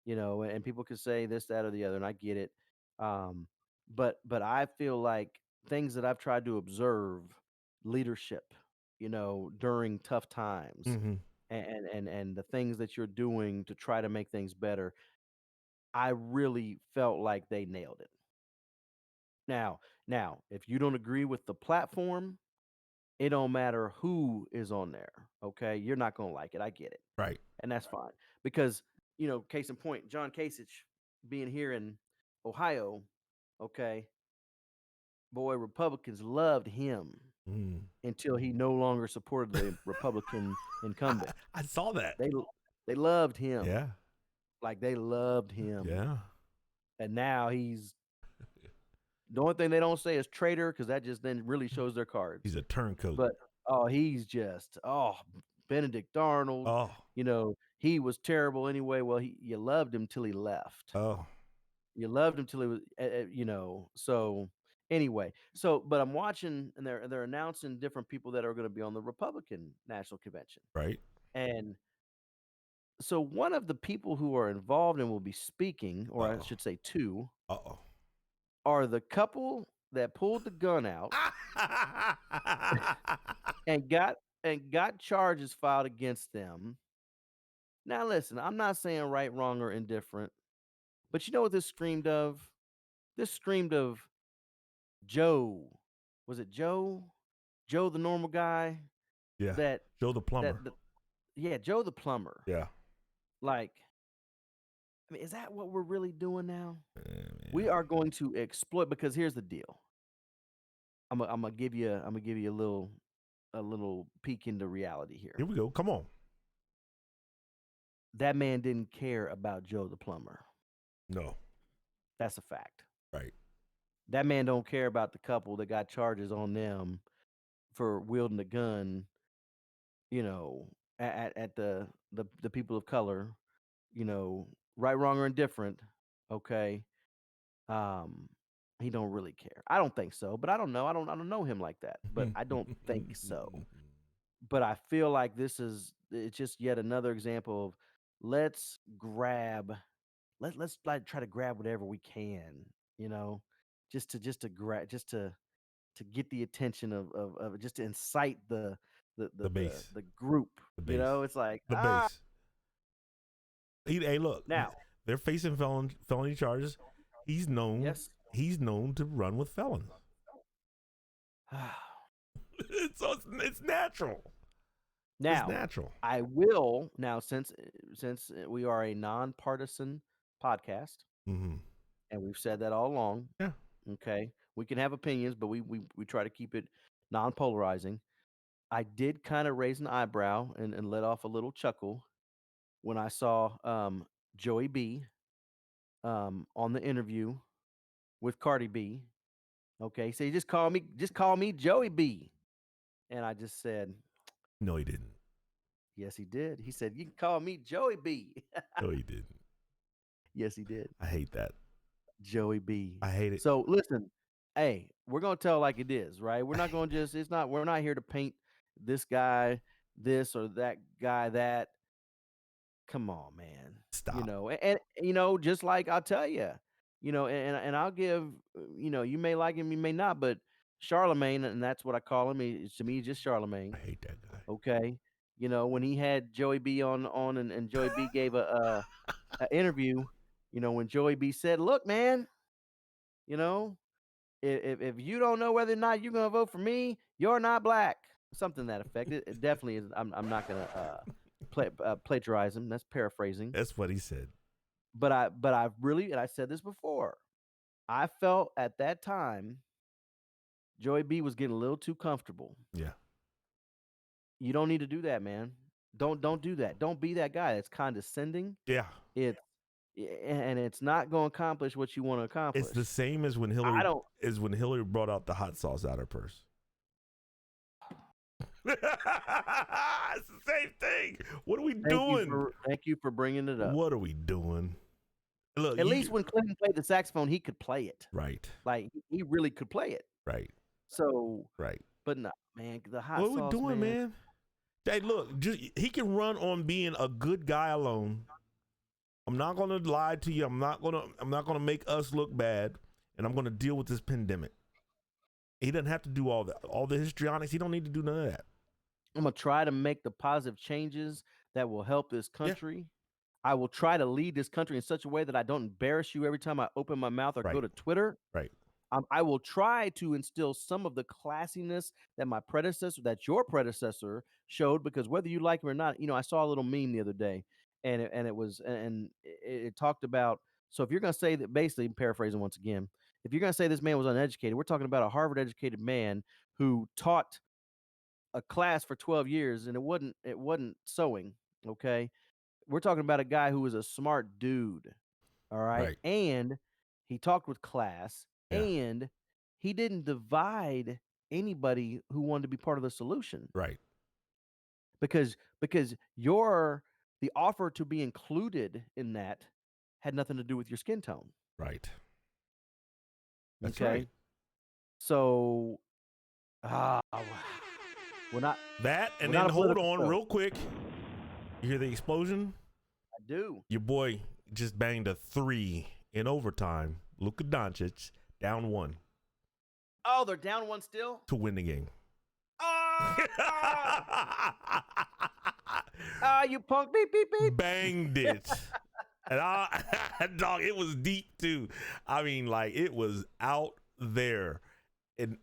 and people can say this, that, or the other, and I get it. Um, but I feel like things that I've tried to observe leadership, during tough times, Mm-hmm. and the things that you're doing to try to make things better, I really felt like they nailed it. Now, if you don't agree with the platform, it don't matter who is on there. Okay, you're not gonna like it. I get it, Right. and that's fine because case in point, John Kasich being here in Ohio. Okay, boy, Republicans loved him Mm. until he no longer supported the Republican incumbent. I saw that. They loved him, Yeah. like they loved him, Yeah. and now he's the only thing they don't say is traitor because that just then really shows their He's cards. a turncoat. But oh, he's just Benedict Arnold. Oh. He was terrible anyway. Well, you loved him till he left. Oh. You loved him till he was. So anyway, but I'm watching, and they're announcing different people that are going to be on the Republican National Convention, Right. and so one of the people who are involved and will be speaking, or I Uh-oh. should say, two, Uh-oh. are the couple that pulled the gun out and got charges filed against them. Now, listen, I'm not saying right, wrong, or indifferent, but you know what this screamed of? This screamed of Joe. Was it Joe? Joe, the normal guy Yeah. that Joe the plumber. that yeah, Joe the plumber. Yeah. Like, I mean, is that what we're really doing now? Yeah, We man. are going to exploit because here's the deal. I'm gonna give you a little peek into reality here. Here we go. Come on. That man didn't care about Joe the plumber. No. That's a fact. Right. That man don't care about the couple that got charges on them for wielding a gun, you know, at the people of color, right, wrong, or indifferent. Okay, um, he don't really care. I don't think so, but I don't know. I don't know him like that, but I don't think so. But I feel like it's just yet another example of let's grab let's like try to grab whatever we can, you know, just to grab to get the attention of just to incite the the The the, base. the group. The base. It's like The base. Hey, look. now They're facing felony charges. He's known yes he's known to run with felons. So it's natural. It's Now, natural. I will now since we are a nonpartisan podcast, Mm-hmm. and we've said that all along. Yeah. Okay, we can have opinions, but we try to keep it non-polarizing. I did kind of raise an eyebrow and let off a little chuckle when I saw Joey B on the interview with Cardi B. Okay, so you just call me Joey B, and I just said, No, he didn't. yes, he did. He said, you can call me Joey B. No, he didn't. Yes, he did. I hate that. Joey B. I hate it. So listen, hey, we're gonna tell like it is, right? We're not gonna just we're not here to paint this guy this or that guy that. Come on, man. Stop. And just like I'll tell you, and I'll give, you may like him, you may not, but Charlemagne, and that's what I call him. To me, he's just Charlemagne. I hate that guy. Okay, when he had Joey B on, and Joey B gave a interview, when Joey B said, "Look, man, you know, if you don't know whether or not you're gonna vote for me, you're not black." Something to that effect. It definitely is. I'm not gonna plagiarize him. That's paraphrasing. That's what he said. But I really, and I said this before, I felt at that time Joey B was getting a little too comfortable. Yeah. You don't need to do that, man. Don't do that. Don't be that guy that's condescending. Yeah. And it's not going to accomplish what you want to accomplish. It's the same as when Hillary brought out the hot sauce out of her purse. It's the same thing. What are we doing? Thank you for bringing it up. What are we doing? Look, at least when Clinton played the saxophone, he could play it. Right. Like he really could play it. Right. So. Right. But no, man, the hot sauce. What are we doing, man? Hey, look, he can run on being a good guy alone. I'm not gonna lie to you. I'm not gonna make us look bad, and I'm gonna deal with this pandemic. He doesn't have to do all that, all the histrionics. He don't need to do none of that. I'm gonna try to make the positive changes that will help this country. Yeah. I will try to lead this country in such a way that I don't embarrass you every time I open my mouth or go to Twitter. Right. I will try to instill some of the classiness that your predecessor showed, because whether you like him or not, I saw a little meme the other day, and it talked about, so if you're going to say that, basically paraphrasing once again, if you're going to say this man was uneducated, we're talking about a Harvard educated man who taught a class for 12 years, and it wasn't sewing. Okay. We're talking about a guy who was a smart dude. All right. And he talked with class. Yeah. And he didn't divide anybody who wanted to be part of the solution. Right. Because the offer to be included in that had nothing to do with your skin tone. Right. That's right. So, we're not that, and then hold on real quick. You hear the explosion? I do. Your boy just banged a 3 in overtime. Luka Doncic down 1. Oh, they're down 1 still? To win the game. You punk, beep, beep, beep. Banged it. And dog, it was deep too. I mean, like, it was out there. And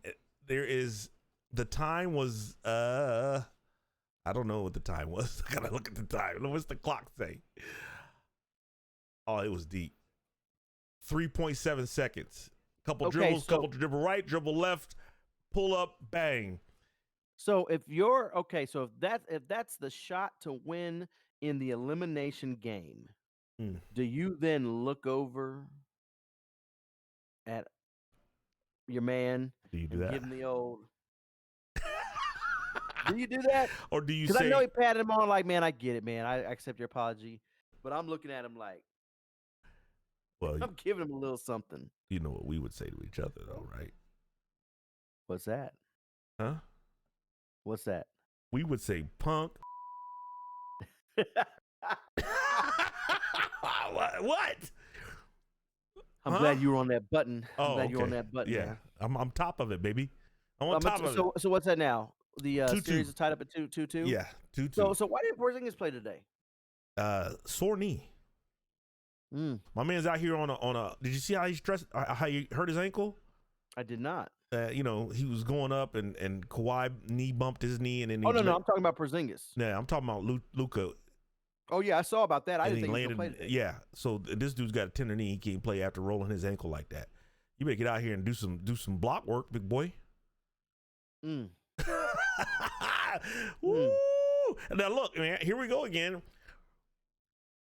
the time was, I don't know what the time was. I gotta look at the time. What's the clock say? Oh, it was deep. 3.7 seconds. Couple dribbles, couple dribble right, dribble left, pull up, bang. So if that's the shot to win in the elimination game, do you then look over at your man? Do you do that? Give him the old. Do you do that? Or do you say? Because I know he patted him on like, man, I get it, man. I accept your apology. But I'm looking at him like, well, I'm giving him a little something. You know what we would say to each other, though, right? What's that? Huh? What's that? We would say, punk. What? I'm glad you were on that button. I'm glad okay. you're on that button. Yeah, man. I'm top of it, baby. I'm on top of it. So what's that now? The series is tied up at 2-2. Yeah, 2-2. So why didn't Porzingis play today? Sore knee. Mm, My man's out here on a. Did you see how he stressed? How he hurt his ankle? I did not. You know, he was going up and Kawhi knee bumped his knee and then Oh he no, I'm talking about Porzingis. Yeah, I'm talking about Luca Oh yeah, I saw about that. I and didn't he think he was gonna play landed. today. Yeah, so this dude's got a tender knee. He can't play after rolling his ankle like that. You better get out here and do some block work, big boy. Mm, Woo! mm. Now look, man. Here we go again.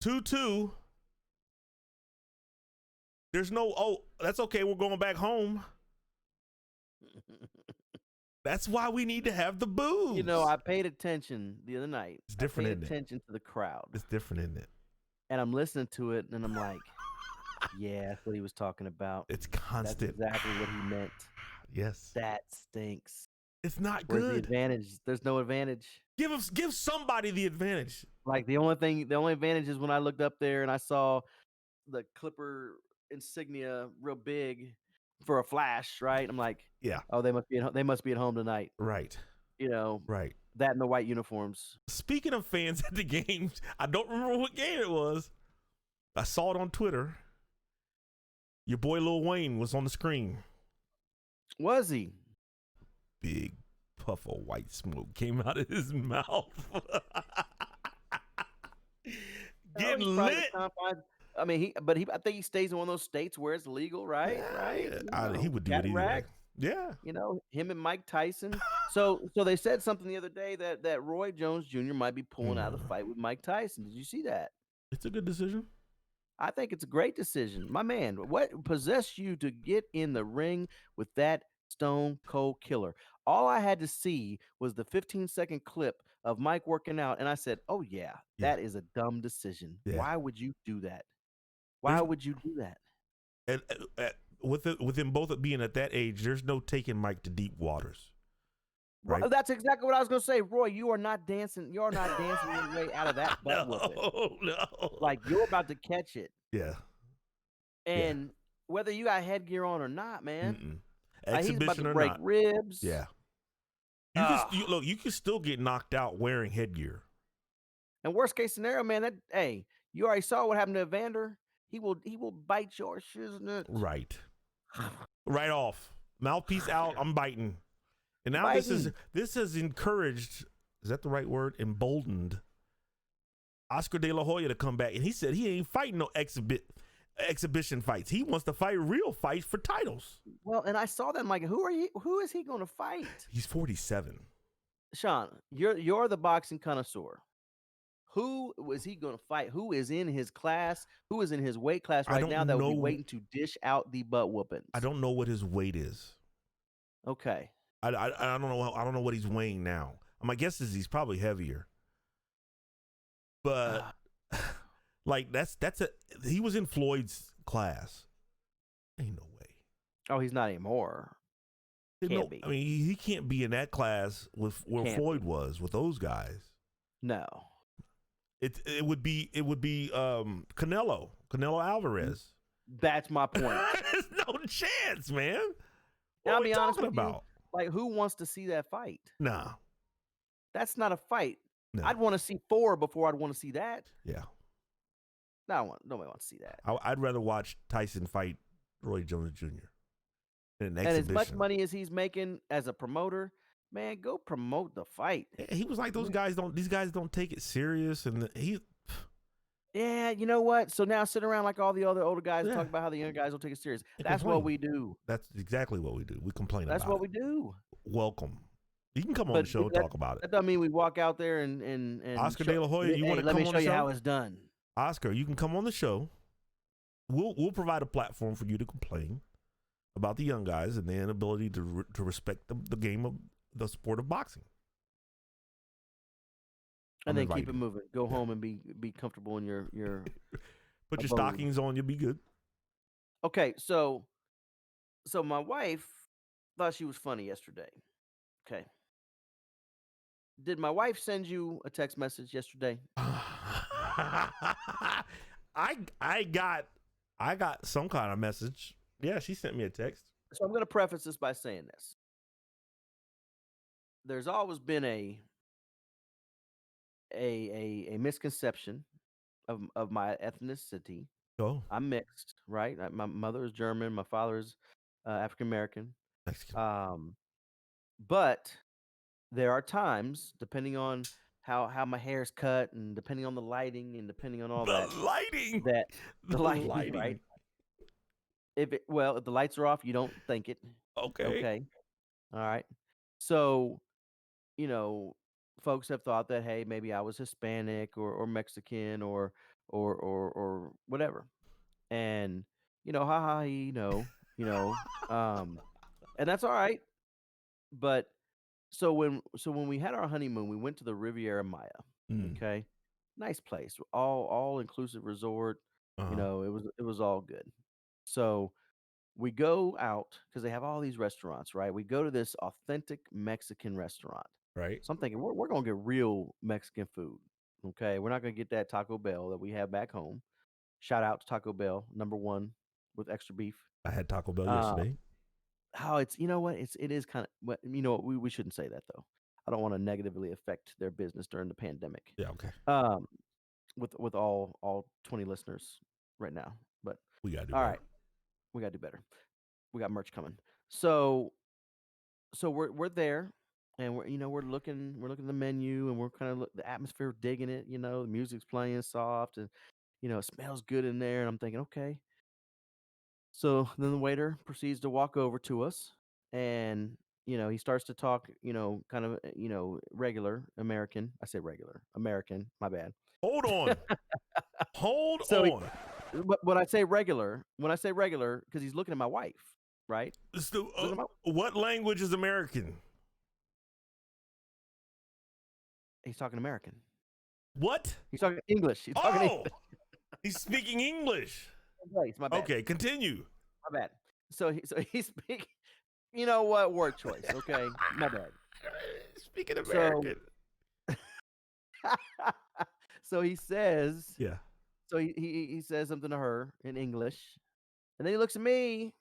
2-2. There's no. Oh, that's okay. We're going back home. That's why we need to have the booze. You know, I paid attention the other night. It's I different, paid isn't it? attention to the crowd, It's different, isn't it? and I'm listening to it, and I'm like, yeah, that's what he was talking about. It's That's constant. exactly what he meant. Yes. That stinks. It's not Where's the good. advantage? There's no advantage. Give somebody the advantage. Like the only advantage is when I looked up there and I saw the Clipper insignia real big for a flash, right? I'm like, Yeah. oh, they must be at home tonight. Right. You know, Right. that and the white uniforms. Speaking of fans at the games, I don't remember what game it was. I saw it on Twitter. Your boy Lil Wayne was on the screen. Was he? Big puff of white smoke came out of his mouth. Getting He's probably lit. the confines- I mean, I think he stays in one of those states where it's legal, right? Yeah, Right? he would do it either way. Yeah. You know, him and Mike Tyson. So they said something the other day that Roy Jones Jr. might be pulling out of the fight with Mike Tyson. Did you see that? It's a good decision. I think it's a great decision. My man, what possessed you to get in the ring with that stone cold killer? All I had to see was the 15-second clip of Mike working out, and I said, oh, yeah, Yeah. that is a dumb decision. Yeah. Why would you do that? Why There's- would you do that? And with them both being at that age, there's no taking Mike to deep waters. Right? That's exactly what I was going to say. Roy, you are not dancing. You're not dancing your way out of that butt whooping. No. Like, you're about to catch it. Yeah. And whether you got headgear on or not, man, he's about Exhibition to or break not. ribs. Yeah. Ugh. You can still get knocked out wearing headgear. And worst case scenario, man, you already saw what happened to Evander. He will bite your shiznit. Right. Right off. Mouthpiece out, I'm biting. And now Biting. this has encouraged, is that the right word? Emboldened Oscar De La Hoya to come back. And he said he ain't fighting no exhibition fights. He wants to fight real fights for titles. Well, and I saw that. I'm like, who is he going to fight? He's 47. Sean, you're the boxing connoisseur. Who was he going to fight? Who is in his class? Who is in his weight class right now that will be waiting to dish out the butt whoopings? I don't know what his weight is. Okay. I don't know. I don't know what he's weighing now. My guess is he's probably heavier. But like he was in Floyd's class. Ain't no way. Oh, he's not anymore. Can't be. I mean, he can't be in that class with where Can't Floyd was with those guys. No. It would be Canelo Alvarez. That's my point. There's no chance, man. Now, What I'll are we be honest talking with you. about? Like, who wants to see that fight? Nah. That's not a fight. No. I'd want to see 4 before I'd want to see that. Yeah. Nobody wants to see that. I'd rather watch Tyson fight Roy Jones Jr. in an And exhibition. as much money as he's making as a promoter, man, go promote the fight. He was like, these guys don't take it serious, and Yeah, you know what? So now sit around like all the other older guys and Yeah. talk about how the younger guys don't take it serious. They That's complain. what we do. That's exactly what we do. We complain That's about what we do. Welcome. You can come on But the show and talk about it. That doesn't mean we walk out there and Oscar De La Hoya, you wanna let come me on show the you show? how it's done. Oscar, you can come on the show. We'll provide a platform for you to complain about the young guys and their inability to respect the game of the sport of boxing. And I'm then keep invited. it moving. Go home and be comfortable in your Put your abode. stockings on, you'll be good. Okay, so my wife thought she was funny yesterday. Okay. Did my wife send you a text message yesterday? I got some kind of message. Yeah, she sent me a text. So I'm going to preface this by saying this. There's always been a misconception of my ethnicity Oh, I'm mixed, right? My mother is German, my father is African American. Mexican. Um, but there are times, depending on how my hair's cut, and depending on the lighting, and depending on all The that, lighting. that the The lighting, right? lighting. If the lights are off, you don't think it. Okay. Okay, all right. So you know, folks have thought that, hey, maybe I was Hispanic or Mexican or whatever. And, haha, um, and that's all right. But so when we had our honeymoon, we went to the Riviera Maya. Mm, Okay. Nice place. All inclusive resort. uh-huh. It was all good. So we go out because they have all these restaurants, right? We go to this authentic Mexican restaurant. Right. So I'm thinking we're gonna get real Mexican food. Okay. We're not gonna get that Taco Bell that we have back home. Shout out to Taco Bell, number one with extra beef. I had Taco Bell Uh yesterday. how it's you know what? It is kind of we shouldn't say that though. I don't want to negatively affect their business during the pandemic. Yeah, okay. Um with all 20 listeners right now. But We gotta do all better. right, we gotta do better. We got merch coming. So we're there, and we're looking at the menu, and we're kind of the atmosphere digging it. The music's playing soft, and it smells good in there. And I'm thinking, okay. So then the waiter proceeds to walk over to us, and he starts to talk, kind of regular American. I say regular American. My bad. Hold on. Hold So he, on. but when I say regular, because he's looking at my wife, right? So, He's looking at my, what language is American? he's talking American. What? He's talking English. He's talking Oh, English. he's speaking English. Place. My bad. Okay, continue. My bad. So he's speaking. You know what? Word choice. Okay. My bad. Speaking So American. so he says. Yeah. So he says something to her in English, and then he looks at me,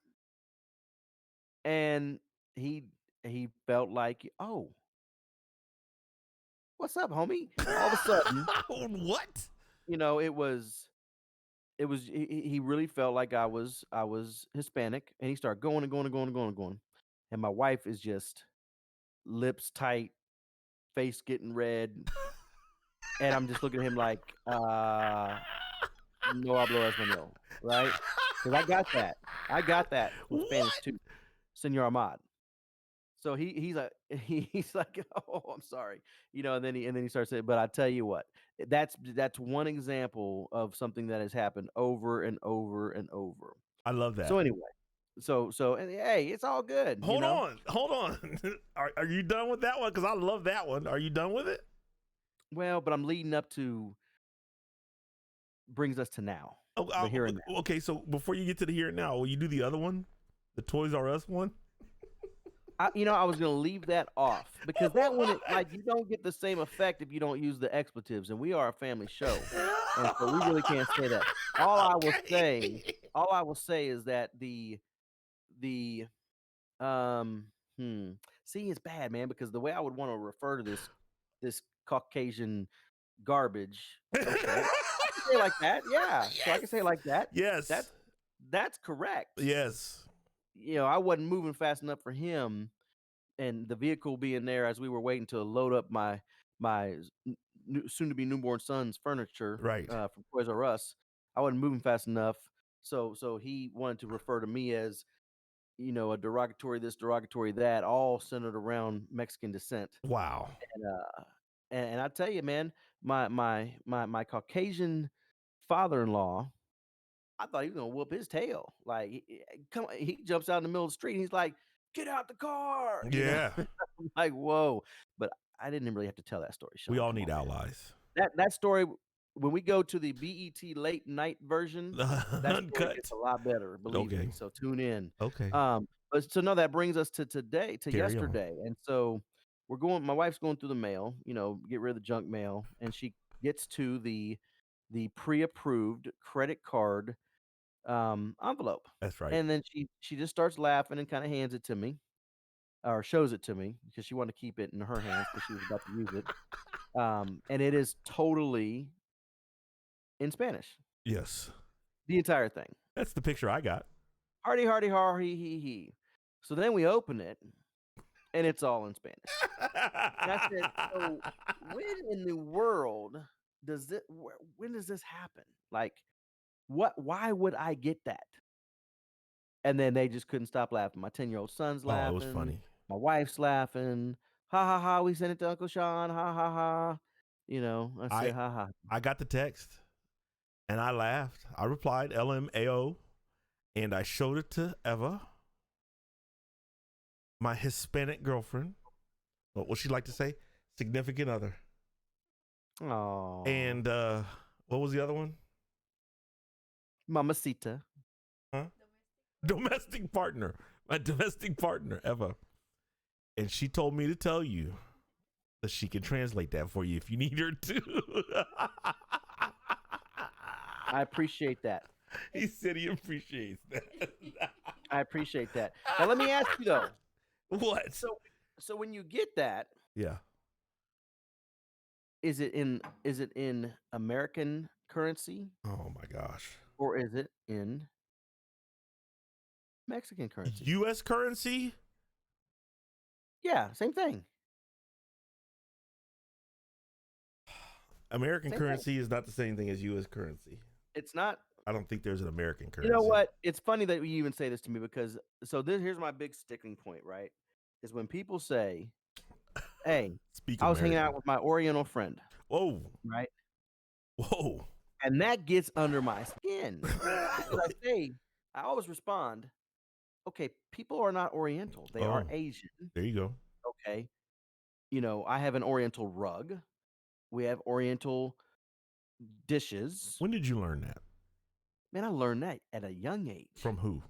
and he he felt like, oh, what's up, homie? All of a sudden, What? he really felt like I was Hispanic, and he started going and going and going and going and going, and my wife is just lips tight, face getting red, and I'm just looking at him like, no hablo español, right? Because I got that from Spanish What? too, Senor Ahmad. So he's like he's like, oh, I'm sorry, and then he starts saying, but I tell you what, that's one example of something that has happened over and over and over. I love So that. anyway, and hey, it's all good, Hold on. Hold on. Are you done with that one? Because I love that one. Are you done with it? Well, but I'm leading up to brings us to now, Oh, the here and now. okay, so before you get to the here and now, will you do the other one? The Toys R Us one? I was gonna leave that off because that one, Why? you don't get the same effect if you don't use the expletives, and we are a family show, and so we really can't say that. All I will say, Okay. all I will say is that the um hmm, see, it's bad, man, because the way I would want to refer to this Caucasian garbage. Okay, I can say it like that, yeah. So I can Yes. say it like that. Yes. That's that's correct. Yes. I wasn't moving fast enough for him, and the vehicle being there as we were waiting to load up my soon to be newborn son's furniture Right. from Toys R Us. I wasn't moving fast enough, so he wanted to refer to me as a derogatory this, derogatory that, all centered around Mexican descent. Wow. And I tell you, man, my Caucasian father-in-law, I thought he was gonna whoop his tail. Like, he jumps out in the middle of the street. And he's like, "Get out the car!" Yeah. I'm like, whoa. But I didn't really have to tell that story, We Sean. all Come need on, man. allies. That story, when we go to the BET late night version, that story gets Uncut. a lot better, believe Okay. me. So tune in. Okay. But so no, that brings us to today, to Carry on. yesterday. And so my wife's going through the mail, get rid of the junk mail, and she gets to the pre-approved credit card envelope. That's right. And then she just starts laughing and kind of hands it to me, or shows it to me, because she wanted to keep it in her hands because she was about to use it. And it is totally in Spanish. Yes. The entire thing. That's the picture I got. Hardy, hardy, har, he. So then we open it, and it's all in Spanish. And I said, so when in the world does it? When does this happen? Like, what? Why would I get that? And then they just couldn't stop laughing. My 10-year-old son's Oh, it was laughing. funny. My wife's laughing. Ha ha ha! We sent it to Uncle Sean. Ha ha ha! I I said ha ha. I got the text and I laughed. I replied LMAO and I showed it to Eva, my Hispanic girlfriend. What would she like to say? Significant other. Oh, And what was the other one? Mamacita. Huh? Domestic partner. My domestic partner, Eva. And she told me to tell you that she can translate that for you if you need her to. I appreciate that. He said he appreciates that. I appreciate that. Now let me ask you though. What? So when you get that, Yeah. is it in American currency Oh my gosh. or is it in Mexican currency? U.S. currency? Yeah, same thing. American Same currency is not the same thing as U.S. currency. It's not. I don't think there's an American currency. You know what? It's funny that you even say this to me because here's my big sticking point, right? Is when people say, "Hey, Speak I was hanging American. out with my Oriental friend," Whoa. right? Whoa. And that gets under my skin. Because I always respond, okay, people are not Oriental. They are Oh. Asian. There you go. Okay. I have an Oriental rug. We have Oriental dishes. When did you learn that? Man, I learned that at a young age. From who?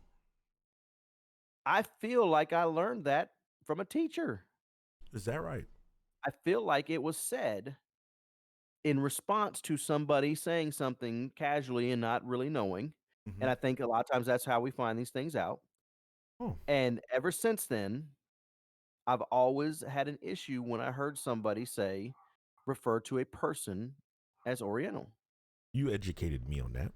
I feel like I learned that from a teacher. Is that right? I feel like it was said in response to somebody saying something casually and not really knowing. Mhm. And I think a lot of times that's how we find these things out. Oh. And ever since then, I've always had an issue when I heard somebody refer to a person as Oriental. You educated me on that.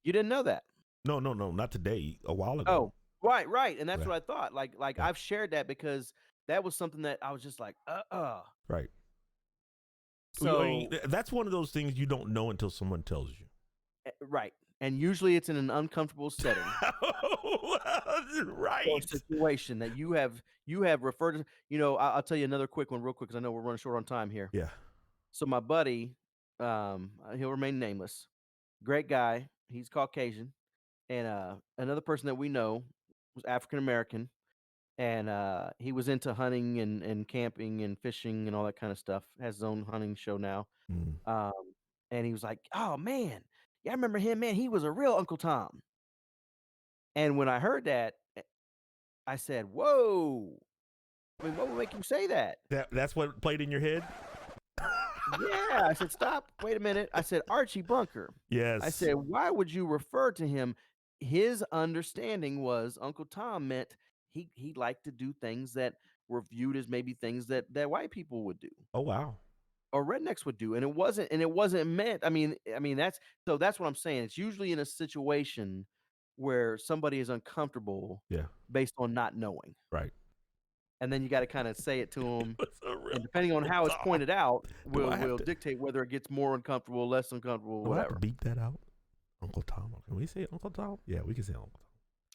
You didn't know that? No, not today. A while ago. Oh, right. And that's Yeah. what I thought. Like Yeah. I've shared that because that was something that I was just like, Right. So I mean, that's one of those things you don't know until someone tells you. right. And usually it's in an uncomfortable setting. Right. Or situation that you have referred to. I'll tell you another quick one real quick because I know we're running short on time here. Yeah. So my buddy, he'll remain nameless. Great guy. He's Caucasian. And another person that we know was African American. And he was into hunting and camping and fishing and all that kind of stuff. Has his own hunting show now. Mm. And he was like, "Oh man, yeah, I remember him. Man, he was a real Uncle Tom." And when I heard that, I said, "Whoa! I mean, what would make you say that?" That's what played in your head? Yeah, I said, "Stop! Wait a minute." I said, "Archie Bunker." Yes. I said, "Why would you refer to him?" His understanding was Uncle Tom meant he liked to do things that were viewed as maybe things that white people would do Oh wow. or rednecks would do, and it wasn't meant. I mean that's what I'm saying. It's usually in a situation where somebody is uncomfortable Yeah. based on not knowing, Right. and then you got to kind of say it to them. It's a real And depending on how it's Tom. pointed out, Do I have will to- dictate whether it gets more uncomfortable, less uncomfortable, Do I have to whatever. beep that out? Uncle Tom. Can we say Uncle Tom? Yeah, we can say Uncle Tom.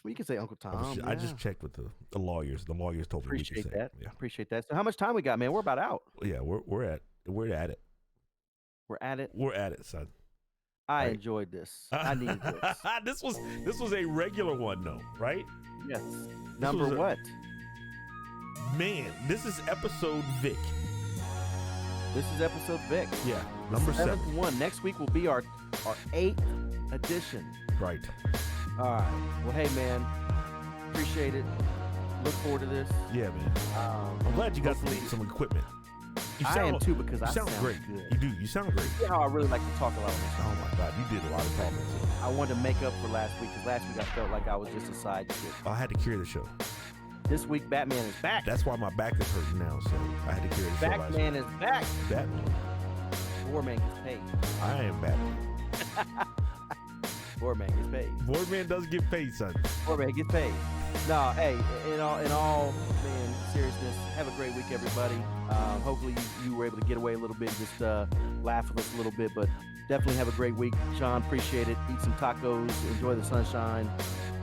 Well, you can say Uncle Tom. I just checked with the lawyers. The lawyers told me we appreciate could say that. it. Yeah. Appreciate that. So, how much time we got, man? We're about out. Yeah, we're at it. We're at it. We're at it, son. I Right. enjoyed this. I needed this. This was a regular one though, right? Yes. Number was a- what? Man, this is episode Vick. This is episode Vick. Yeah, number 7. 7th one. Next week will be our 8th edition. Right. All right. Well, hey, man. Appreciate it. Look forward to this. Yeah, man. I'm glad you got hopefully- some equipment. You I am too because you I sound sound great. good. You do. You sound great. See how I really like to talk a lot on this show. Oh my God, you did a lot of talking. Too. I wanted to make up for last week because last week I felt like I was just a sidekick. I had to carry the show. This week, Batman is back. That's why my back is hurting now. So I had to carry the show last week. Batman is back. Batman. Poor man gets paid. I am Batman. Board man gets paid. Board man does get paid, son. Board man gets paid. No, hey, in all man seriousness, have a great week, everybody. Hopefully you were able to get away a little bit, just laugh with us a little bit, but definitely have a great week. Sean, appreciate it. Eat some tacos, enjoy the sunshine.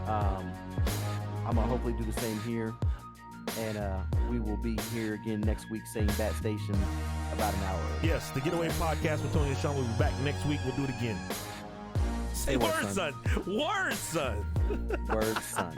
I'm gonna hopefully do the same here, and we will be here again next week, same bat station, about an hour early. Yes, the Getaway Podcast with Tony and Sean will be back next week. We'll do it again. Say Hey, word, son. Word, son. Word, son.